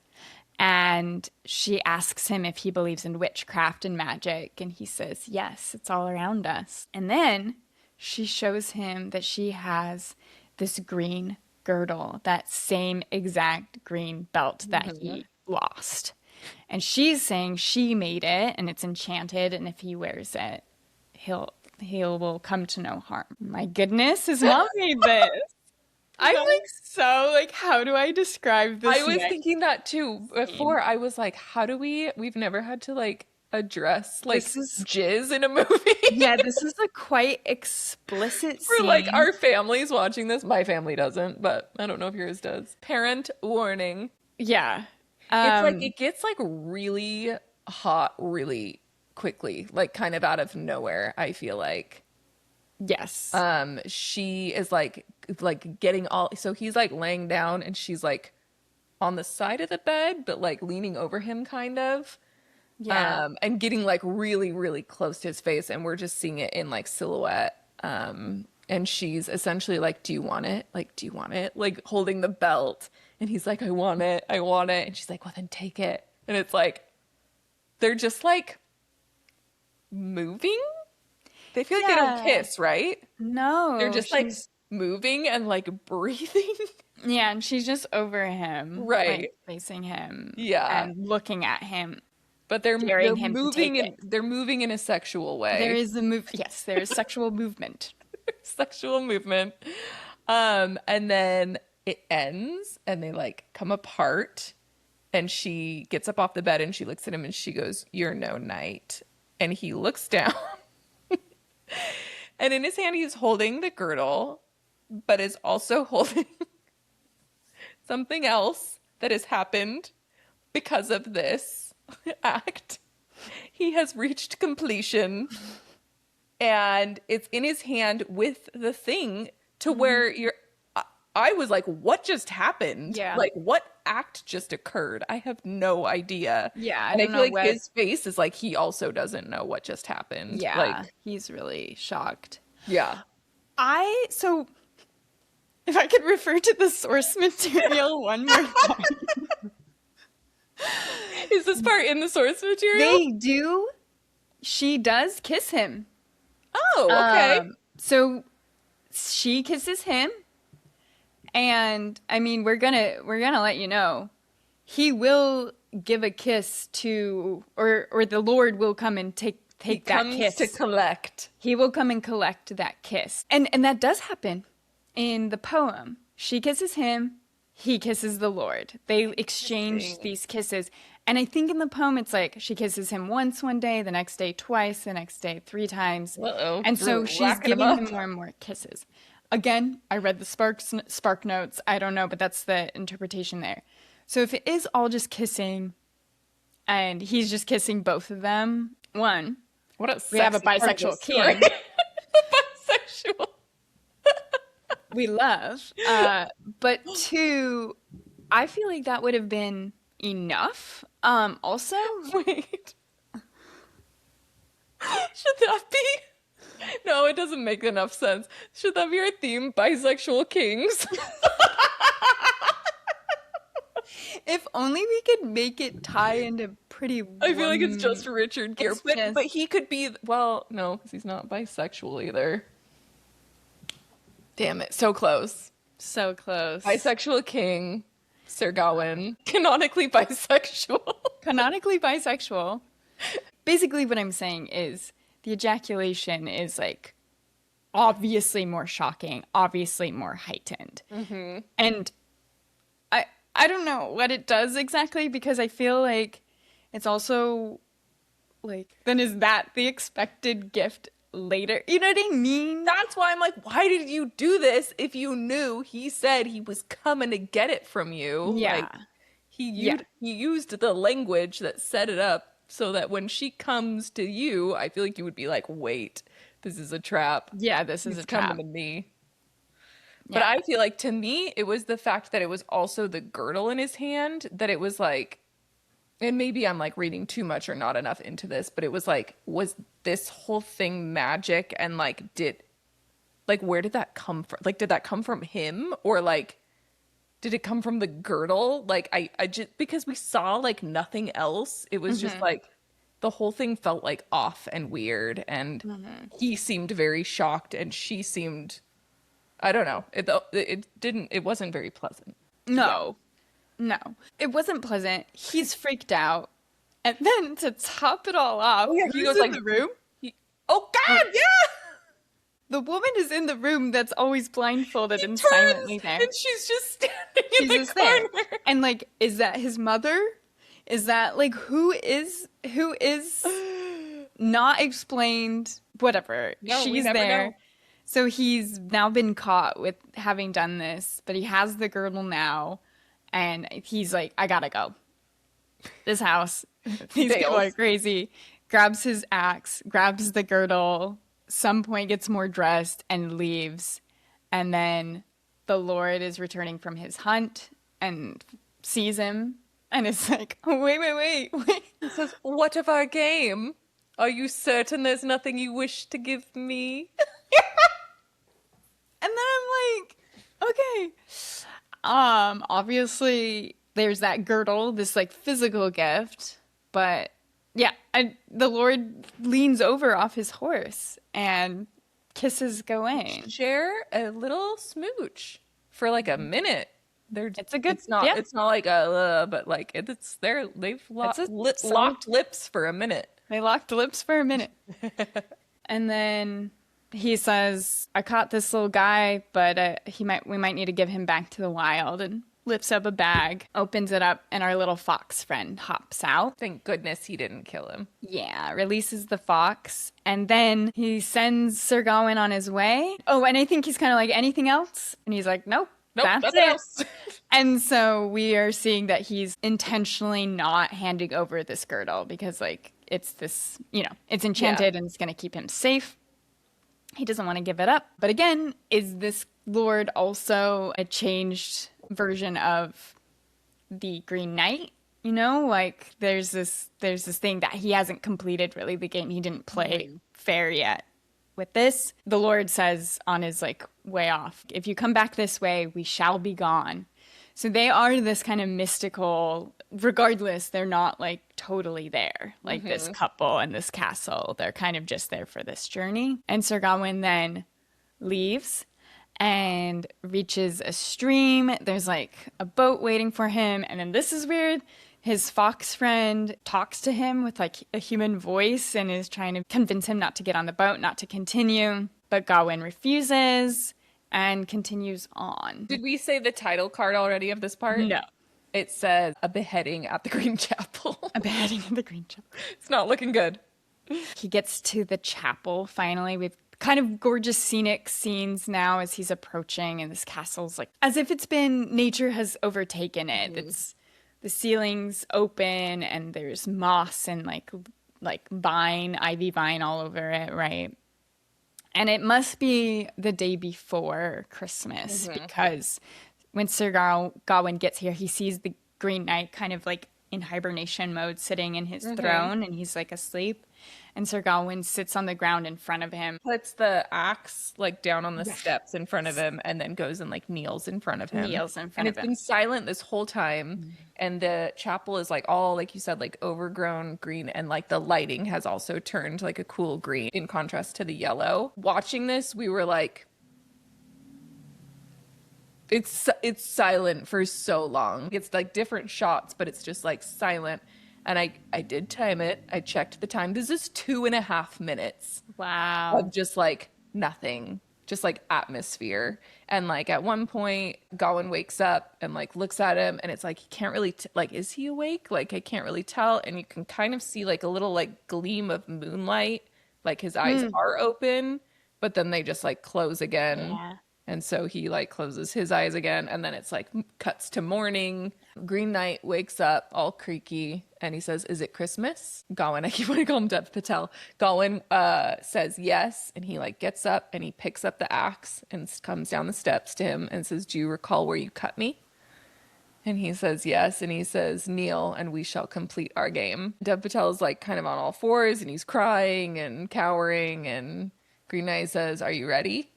And she asks him if he believes in witchcraft and magic. And he says, yes, it's all around us. And then she shows him that she has this green girdle, that same exact green belt that he lost. And she's saying she made it and it's enchanted, and if he wears it, he will come to no harm. My goodness, his mom made this. I'm like, so like, how do I describe this? I was thinking that too before. I was like, how do we've never had to like address like jizz in a movie. Yeah, this is a quite explicit For scene. like our families watching this. My family doesn't, but I don't know if yours does. Parent warning. Yeah. It's like it gets like really hot really quickly, like kind of out of nowhere, I feel like. Yes. She is like getting all, so he's like laying down and she's like on the side of the bed, but like leaning over him kind of. Yeah. And getting like really, really close to his face, and we're just seeing it in like silhouette. And she's essentially like, do you want it? Like, do you want it? Like holding the belt. And he's like, I want it. I want it. And she's like, well, then take it. And it's like, they're just like moving. They feel like they don't kiss, right? No. They're just like moving and like breathing. Yeah, and she's just over him. Right. Like, facing him. Yeah. And looking at him. But they're him moving to take they're moving in a sexual way. There is yes, there is sexual movement. Sexual movement. And then it ends and they like come apart, and she gets up off the bed and she looks at him and she goes, "You're no knight." And he looks down. And in his hand he's holding the girdle, but is also holding something else that has happened because of this act. He has reached completion, and it's in his hand with the thing to where I was like, what just happened? Yeah. Like, what act just occurred? I have no idea. Yeah, and I feel like his face is like he also doesn't know what just happened. Yeah, like, he's really shocked. Yeah. So if I could refer to the source material one more time. Is this part in the source material? She does kiss him. Oh, okay. So she kisses him, and I mean, we're gonna let you know, he will give a kiss to, or the Lord will come and take that kiss to collect. He will come and collect that kiss, and that does happen in the poem. She kisses him. He kisses the Lord. They exchange these kisses. And I think in the poem, it's like she kisses him once one day, the next day twice, the next day 3 times. Uh-oh. And so she's giving him more and more kisses. Again, I read the spark notes. I don't know, but that's the interpretation there. So if it is all just kissing and he's just kissing both of them, one, we have a bisexual king. Bisexual. We love. But 2, I feel like that would have been enough. Also, wait. Should that be? No, it doesn't make enough sense. Should that be our theme? Bisexual kings? if only we could make it tie into pretty. I feel like it's just Richard Gere, but he could be. Well, no, because he's not bisexual either. Damn it! So close. So close. Bisexual king, Sir Gawain, canonically bisexual. Canonically bisexual. Basically, what I'm saying is the ejaculation is like obviously more shocking, obviously more heightened. Mm-hmm. And I I don't know what it does exactly because I feel like it's also like then is that the expected gift later? You know what I mean? That's why I'm like, why did you do this if you knew he said he was coming to get it from you? Yeah. Like Yeah. he used the language that set it up so that when she comes to you, I feel like you would be like, wait, this is a trap. Yeah, this is He's a coming trap. to me. But Yeah. I feel like to me, it was the fact that it was also the girdle in his hand that it was like, and maybe I'm like reading too much or not enough into this, but it was like, was this whole thing magic? And like, where did that come from? Like, did that come from him? Or like, did it come from the girdle? Like, I just, because we saw like nothing else, it was just Hmm. like, the whole thing felt like off and weird. And Hmm. he seemed very shocked and she seemed, I don't know. It wasn't very pleasant. Yeah. No. No. It wasn't pleasant. He's freaked out. And then to top it all off, Oh yeah, he who's goes in like, the room? oh Oh, God, yeah. the woman is in the room that's always blindfolded He and turns silently there. and she's just standing in She's the just there. corner. And like, is that his mother? Is that like who is not explained? Whatever. No, we She's never there. know. So he's now been caught with having done this, but he has the girdle now, and he's like, I gotta go. This house. These people are Fails. crazy. Grabs his axe, grabs the girdle, some point gets more dressed and leaves. And then the Lord is returning from his hunt and sees him and is like, oh, wait. He says, "What of our game? Are you certain there's nothing you wish to give me?" And then I'm like, okay. Obviously there's that girdle, this like physical gift, but yeah, the Lord leans over off his horse and kisses Gawain. Share a little smooch for like a minute. They're It's a good, not yeah, it's not like a but like they've it's a locked soft, lips for a minute. they locked lips for a minute. And then he says, I caught this little guy, but we might need to give him back to the wild, and lifts up a bag, opens it up, and our little fox friend hops out. Thank goodness he didn't kill him. Yeah, releases the fox, and then he sends Sir Gawain on his way. Oh, and I think he's kind of like, anything else? And he's like, nope, Nope, that's nothing it. else. And so we are seeing that he's intentionally not handing over this girdle because, like, it's this, it's enchanted and it's going to keep him safe. He doesn't want to give it up. But again, is this Lord also a changed version of the Green Knight? Like there's this thing that he hasn't completed really the game. He didn't play fair yet. With this, the Lord says on his like way off, if you come back this way, we shall be gone. So they are this kind of mystical, regardless, they're not like totally there, like this couple and this castle. They're kind of just there for this journey. And Sir Gawain then leaves and reaches a stream. There's like a boat waiting for him. And then this is weird. His fox friend talks to him with like a human voice and is trying to convince him not to get on the boat, not to continue. But Gawain refuses and continues on. Did we say the title card already of this part? No. It says a beheading at the Green Chapel. A beheading in the Green Chapel. It's not looking good. He gets to the chapel finally. We've kind of gorgeous scenic scenes now as he's approaching, and this castle's like as if it's been nature has overtaken it. It's the ceiling's open and there's moss and like ivy vine all over it, right? And it must be the day before Christmas because when Sir Gawain gets here, he sees the Green Knight kind of like in hibernation mode sitting in his throne and he's like asleep. And Sir Gawain sits on the ground in front of him. Puts the axe like down on the steps in front of him and then goes and like kneels in front of him. And it's been silent this whole time. And the chapel is like all, like you said, like overgrown green. And like the lighting has also turned like a cool green in contrast to the yellow. Watching this, we were like, it's silent for so long. It's like different shots, but it's just like silent. And I did time it. I checked the time. This is 2.5 minutes. Wow. Of just like nothing, just like atmosphere. And like at one point, Gawain wakes up and like looks at him, and it's like he can't really like, is he awake? Like I can't really tell. And you can kind of see like a little like gleam of moonlight, like his eyes Mm. are open, but then they just like close again. Yeah. And so he like closes his eyes again, and then it's like cuts to morning. Green Knight wakes up all creaky, and he says, "Is it Christmas?" Gawain, I keep wanting to call him Dev Patel. Gawain says yes, and he like gets up and he picks up the axe and comes down the steps to him and says, "Do you recall where you cut me?" And he says yes, and he says, "Kneel, and we shall complete our game." Dev Patel is like kind of on all fours, and he's crying and cowering, and Green Knight says, "Are you ready?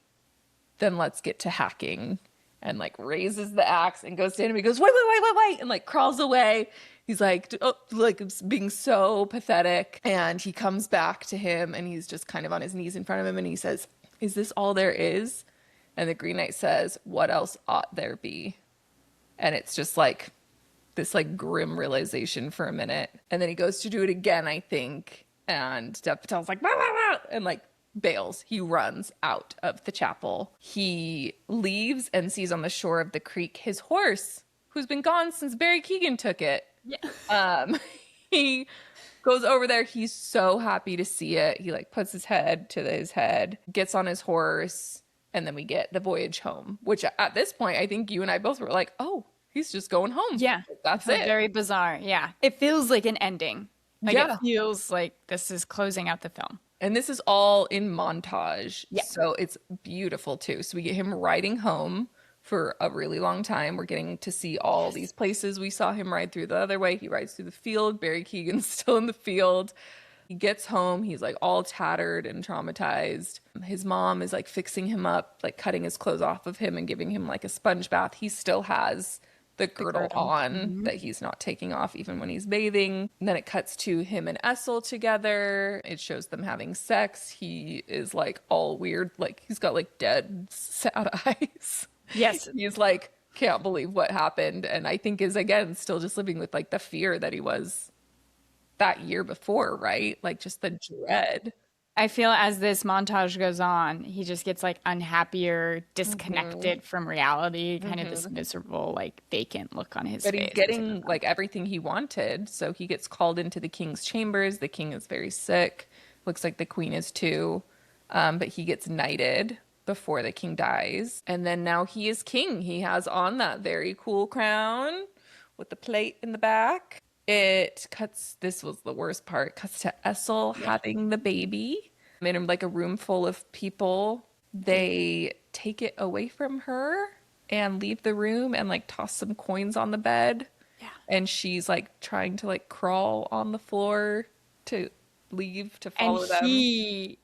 Then let's get to hacking," and like raises the axe and goes to him. He goes, "Wait, wait, wait, wait, wait," and like crawls away. He's like, oh, like being so pathetic. And he comes back to him, and he's just kind of on his knees in front of him, and he says, "Is this all there is?" And the Green Knight says, "What else ought there be?" And it's just like this like grim realization for a minute. And then he goes to do it again, I think. And Dev Patel's like, "Bah, bah, bah," and like bails. He runs out of the chapel. He leaves and sees on the shore of the creek his horse, who's been gone since Barry Keoghan took it. Yeah. He goes over there. He's so happy to see it. He like puts his head to his head, gets on his horse, and then we get the voyage home, which at this point, I think you and I both were like, oh, he's just going home. Yeah. That's Felt it. very bizarre. Yeah. It feels like an ending. Like Yeah. it feels like this is closing out the film. And this is all in montage. Yeah. So it's beautiful too. So we get him riding home for a really long time. We're getting to see all these places we saw him ride through the other way. He rides through the field. Barry Keoghan's still in the field. He gets home. He's like all tattered and traumatized. His mom is like fixing him up, like cutting his clothes off of him and giving him like a sponge bath. He still has the girdle on that he's not taking off even when he's bathing. And then it cuts to him and Essel together. It shows them having sex. He is like all weird, like he's got like dead, sad eyes. Yes. He's like, can't believe what happened. And I think is again still just living with like the fear that he was that year before, right? Like just the dread. I feel as this montage goes on, he just gets like unhappier, disconnected from reality, kind of this miserable, like vacant look on his But face. he's getting like everything he wanted. So he gets called into the king's chambers. The king is very sick. Looks like the queen is too. But he gets knighted before the king dies. And then now he is king. He has on that very cool crown with the plate in the back. It cuts, this was the worst part, cuts to Essel having the baby. In like a room full of people. They take it away from her and leave the room and like toss some coins on the bed. Yeah. And she's like trying to like crawl on the floor to leave to follow them. He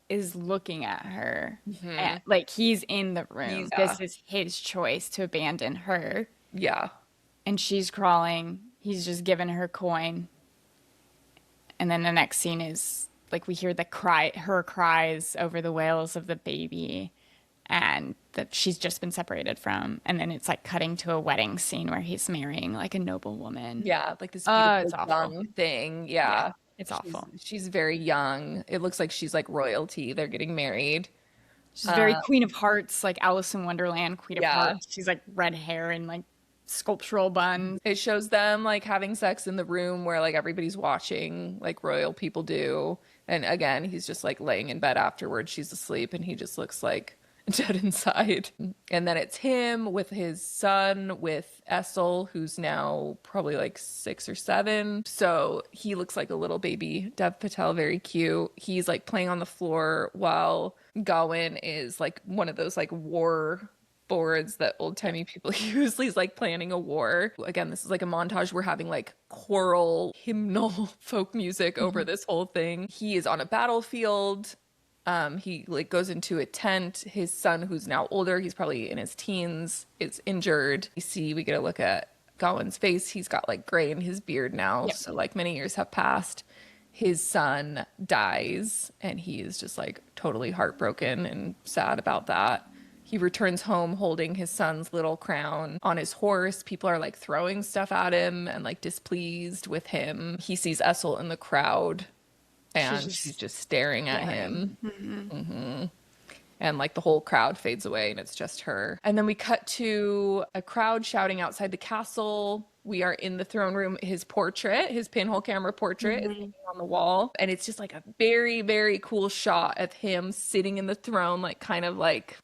is looking at her. And, like he's in the room. This is his choice to abandon her. Yeah. And she's crawling. He's just giving her coin. And then the next scene is like we hear her cries over the wails of the baby and that she's just been separated from. And then it's like cutting to a wedding scene where he's marrying like a noble woman. Yeah, like this it's beautiful awful. young thing. Yeah. It's awful. She's very young. It looks like she's like royalty. They're getting married. She's very Queen of Hearts, like Alice in Wonderland, Queen of Yeah. Hearts. She's like red hair and like sculptural buns. It shows them like having sex in the room where like everybody's watching, like royal people do. And again, he's just like laying in bed afterwards. She's asleep and he just looks like dead inside. And then it's him with his son, with Essel, who's now probably like 6 or 7. So he looks like a little baby. Dev Patel, very cute. He's like playing on the floor while Gawain is like one of those like war boards that old-timey people use. He's like planning a war. Again, this is like a montage. We're having like choral hymnal folk music over this whole thing. He is on a battlefield. He like goes into a tent. His son, who's now older, he's probably in his teens, is injured. We get a look at Gawain's face. He's got like gray in his beard now. Yep. So like many years have passed. His son dies and he is just like totally heartbroken and sad about that. He returns home holding his son's little crown on his horse. People are like throwing stuff at him and like displeased with him. He sees Essel in the crowd and she's just staring at him. And like the whole crowd fades away and it's just her. And then we cut to a crowd shouting outside the castle. We are in the throne room. His portrait, his pinhole camera portrait is hanging on the wall. And it's just like a very, very cool shot of him sitting in the throne, like kind of like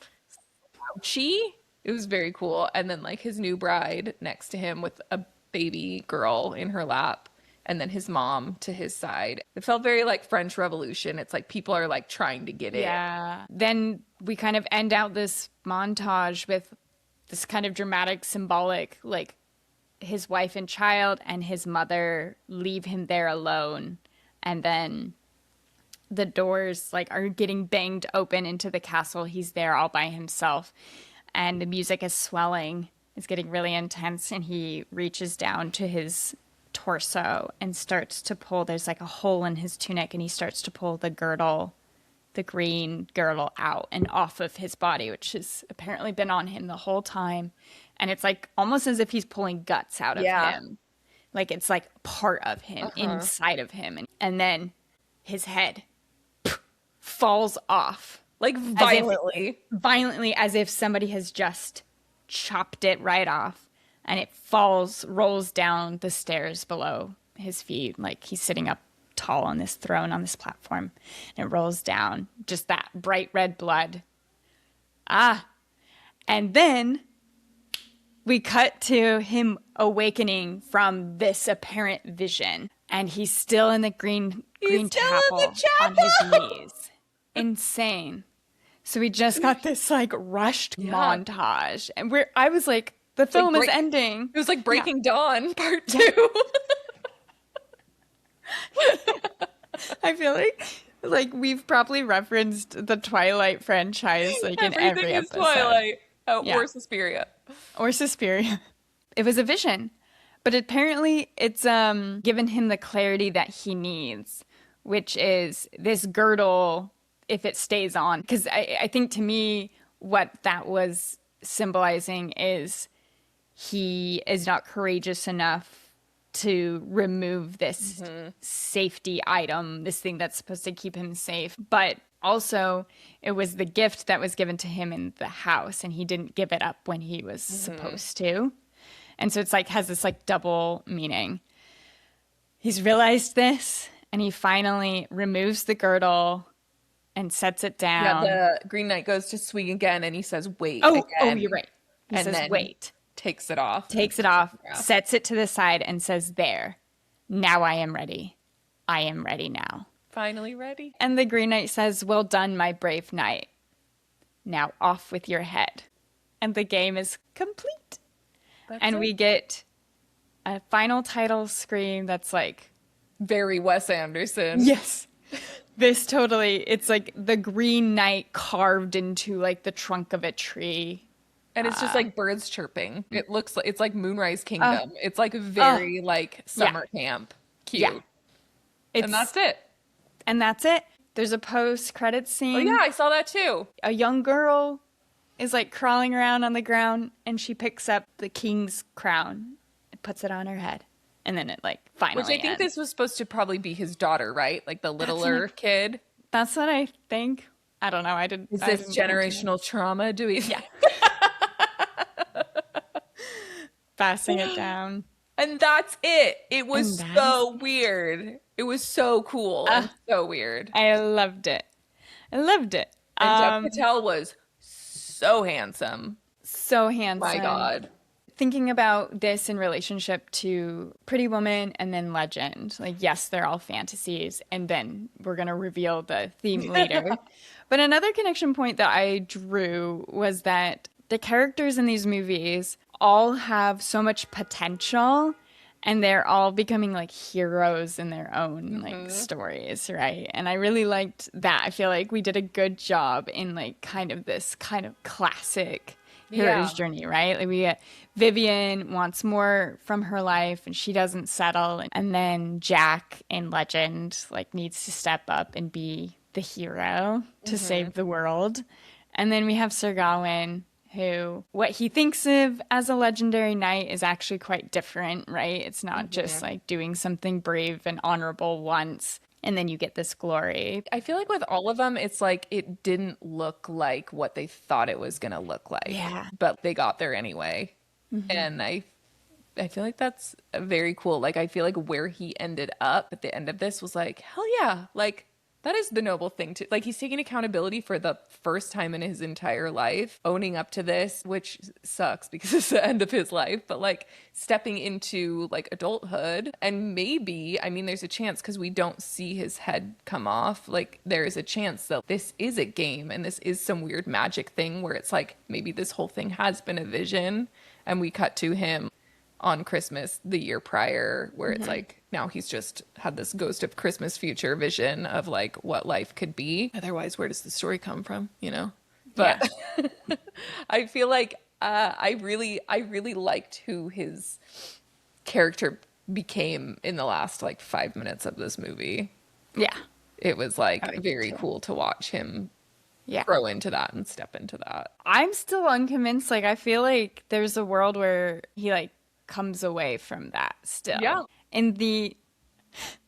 slouchy. It was very cool. And then like his new bride next to him with a baby girl in her lap. And then his mom to his side. It felt very like French Revolution. It's like people are like trying to get in. Yeah. Then we kind of end out this montage with this kind of dramatic, symbolic, like his wife and child and his mother leave him there alone. And then the doors like are getting banged open into the castle. He's there all by himself. And the music is swelling. It's getting really intense. And he reaches down to his torso and starts to pull. There's like a hole in his tunic, and he starts to pull the girdle, the green girdle, out and off of his body, which has apparently been on him the whole time. And it's like almost as if he's pulling guts out of him. Like it's like part of him, inside of him. And then his head falls off. Like violently. Violently, as if somebody has just chopped it right off. And it rolls down the stairs below his feet. Like he's sitting up tall on this throne, on this platform. And it rolls down. Just that bright red blood. And then we cut to him awakening from this apparent vision. And he's still in the green chapel on his knees. Insane. So we just got this like rushed montage. And I was like, the film is ending. It was like Breaking Dawn Part 2. I feel like we've probably referenced the Twilight franchise like in every episode. Twilight. Or Suspiria. Or Suspiria. It was a vision. But apparently it's given him the clarity that he needs, which is this girdle, if it stays on. Because I think to me what that was symbolizing is he is not courageous enough to remove this safety item, this thing that's supposed to keep him safe. But also, it was the gift that was given to him in the house, and he didn't give it up when he was supposed to. And so it's like has this like double meaning. He's realized this, and he finally removes the girdle and sets it down. Yeah, the Green Knight goes to swing again, and he says, "Wait." Oh, again. you're right. He says, "Wait." Takes it off, sets it to the side, and says, "There, now I am ready. I am ready now." Finally ready. And the Green Knight says, "Well done, my brave knight. Now off with your head." And the game is complete. We get a final title screen that's like very Wes Anderson. Yes. It's like the Green Knight carved into like the trunk of a tree. And it's just like birds chirping. It looks like it's like Moonrise Kingdom. It's like very like summer camp. Cute. Yeah. And that's it. And that's it. There's a post-credits scene. Oh yeah, I saw that too. A young girl is like crawling around on the ground, and she picks up the king's crown and puts it on her head. And then it like finally Which I think this was supposed to probably be his daughter, right? Like the littler kid. That's what I think. I don't know. Is this generational trauma? Do we? Yeah. Passing it down. And that's it. It was so weird. It was so cool and so weird. I loved it. And Dev Patel was so handsome. So handsome. My God. Thinking about this in relationship to Pretty Woman and then Legend. Like, yes, they're all fantasies. And then we're going to reveal the theme later. But another connection point that I drew was that the characters in these movies all have so much potential, and they're all becoming like heroes in their own like stories, right? And I really liked that. I feel like we did a good job in like kind of this kind of classic hero's journey, right? Like we get Vivian wants more from her life and she doesn't settle, and then Jack in Legend like needs to step up and be the hero to save the world. And then we have Sir Gawain, who what he thinks of as a legendary knight is actually quite different, right? It's not just Mhm. like doing something brave and honorable once and then you get this glory. I feel like with all of them, it's like it didn't look like what they thought it was gonna look like, Yeah. but they got there anyway. And I feel like that's very cool. Like I feel like where he ended up at the end of this was like, hell yeah. Like that is the noble thing to like he's taking accountability for the first time in his entire life, owning up to this, which sucks because it's the end of his life, but like stepping into like adulthood and maybe, I mean there's a chance because we don't see his head come off. Like there is a chance that this is a game and this is some weird magic thing where it's like maybe this whole thing has been a vision and we cut to him on Christmas the year prior, where it's like now he's just had this ghost of Christmas future vision of like what life could be. Otherwise, where does the story come from? You know? But I feel like I really liked who his character became in the last like 5 minutes of this movie. Yeah. It was like I did very too. cool to watch him Yeah. grow into that and step into that. I'm still unconvinced. Like, I feel like there's a world where he, like, comes away from that still. Yeah. In the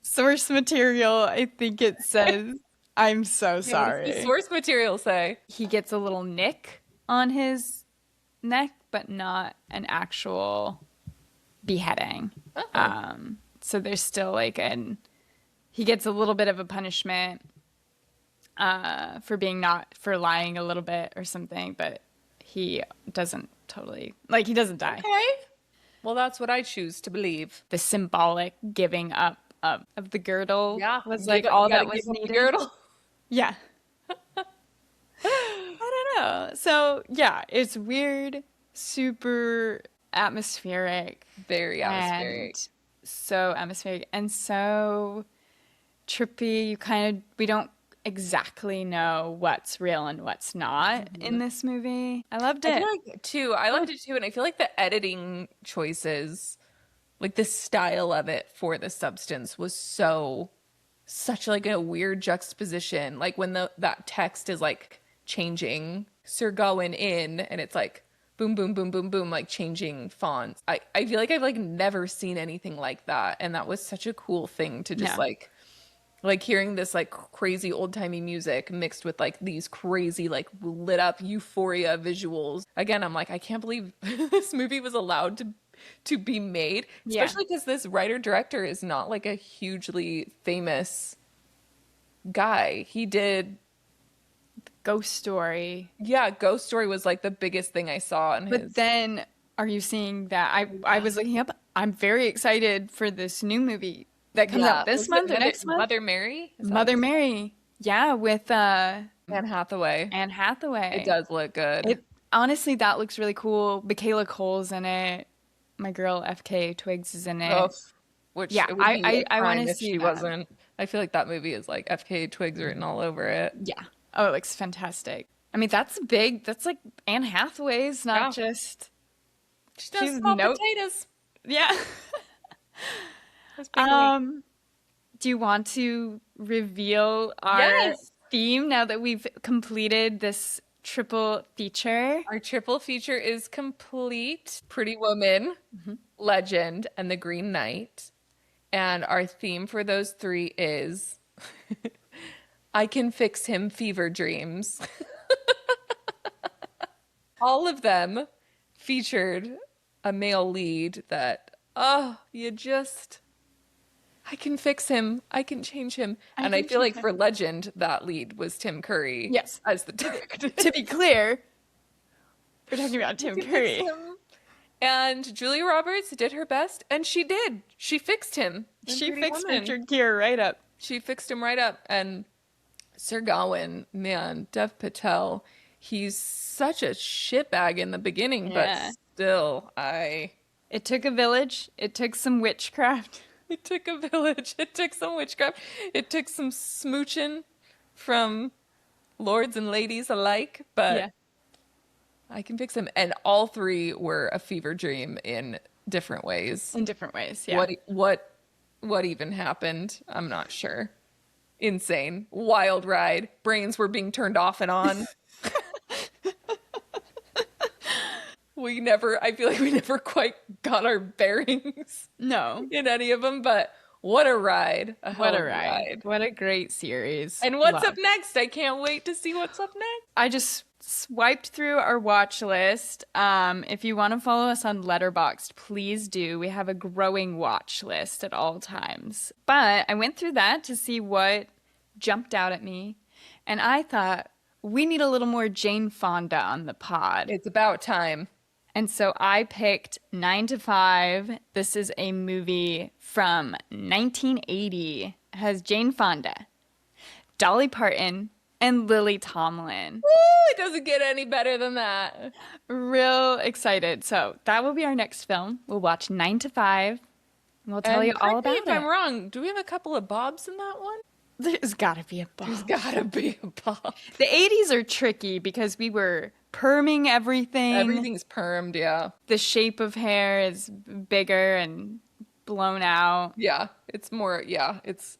source material, I think it says, I'm so What does the sorry. source material say? He gets a little nick on his neck, but not an actual beheading. So there's still, like, he gets a little bit of a punishment for lying a little bit or something, but he doesn't totally, like, he doesn't die. Okay. Well, that's what I choose to believe. The symbolic giving up of the girdle was like You all gotta that was give up the needed. girdle. Yeah. I don't know. So, yeah, it's weird, super atmospheric, Very atmospheric. and so atmospheric and so trippy. We don't exactly know what's real and what's not in this movie. I loved I it. feel like I loved it too, and I feel like the editing choices, like the style of it for the substance was such like a weird juxtaposition. Like when that text is like changing Sir Gawain in and it's like boom, boom, boom, boom, boom, like changing fonts. I feel like I've like never seen anything like that. And that was such a cool thing to just Yeah. like hearing this like crazy old timey music mixed with like these crazy like lit up euphoria visuals. Again, I'm like, I can't believe this movie was allowed to be made, Yeah. especially because this writer director is not like a hugely famous guy. He did, Ghost Story. yeah, Ghost Story was like the biggest thing I saw in But his. then are you seeing that I was looking up, I'm very excited for this new movie that comes out this Was it month or next month. Mother Mary? Is that Mother what it's Mary. Yeah, with called? Anne Hathaway. Anne Hathaway. It does look good. It honestly, that looks really cool. Michaela Cole's in it. My girl FK Twigs is in it. Oh, which Yeah, it would be a I want crime to if see she that. wasn't. I feel like that movie is like FK Twigs written all over it. Yeah. Oh, it looks fantastic. I mean, that's big. That's like Anne Hathaway's, not Yeah. just. She does She's small no. potatoes. Yeah. That's big to me. Do you want to reveal our Yes. theme now that we've completed this triple feature? Our triple feature is complete. Pretty Woman, Legend, and The Green Knight. And our theme for those three is I Can Fix Him Fever Dreams. All of them featured a male lead that, I can fix him. I can change him. And I can feel like change for Legend, that lead was Tim Curry. Yes. As the director. To be clear, we're talking about Tim Curry. And Julia Roberts did her best, and she did. She fixed him. in She Pretty fixed Woman. Richard Gere right up. She fixed him right up. And Sir Gawain, man, Dev Patel, he's such a shitbag in the beginning, Yeah. but still, It took a village. It took some witchcraft. It took a village. It took some witchcraft. It took some smooching from lords and ladies alike, but Yeah. I can fix him. And all three were a fever dream in different ways. In different ways, yeah. What even happened? I'm not sure. Insane. Wild ride. Brains were being turned off and on. I feel like we never quite got our bearings No. in any of them, but what a ride. A hell What of a a ride. ride. What a great series. And what's Love. up next? I can't wait to see what's up next. I just swiped through our watch list. If you want to follow us on Letterboxd, please do. We have a growing watch list at all times. But I went through that to see what jumped out at me. And I thought, we need a little more Jane Fonda on the pod. It's about time. And so I picked 9 to 5. This is a movie from 1980. It has Jane Fonda, Dolly Parton, and Lily Tomlin. Woo, it doesn't get any better than that. Real excited. So that will be our next film. We'll watch 9 to 5. And we'll tell you all correct me about if I'm it. wrong. Do we have a couple of Bobs in that one? There's got to be a There's Bob. gotta be a Bob. The 80s are tricky because we were perming everything. Everything's permed, yeah. The shape of hair is bigger and blown out. Yeah, it's more, yeah, it's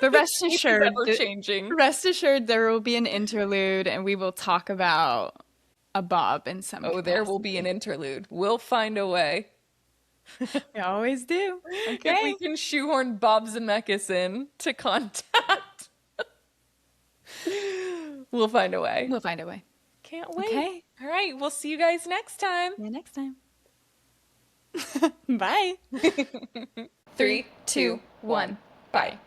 But rest assured, ever changing. rest assured, there will be an interlude, and we will talk about a Bob in some. Oh, there will be an interlude. We'll find a way. We always do. If Okay. we can shoehorn Bob Zemeckis in to contact, we'll find a way. We'll find a way. Can't wait. Okay. All right, we'll see you guys next time. See you next time. Bye. 3, 2, 1, bye.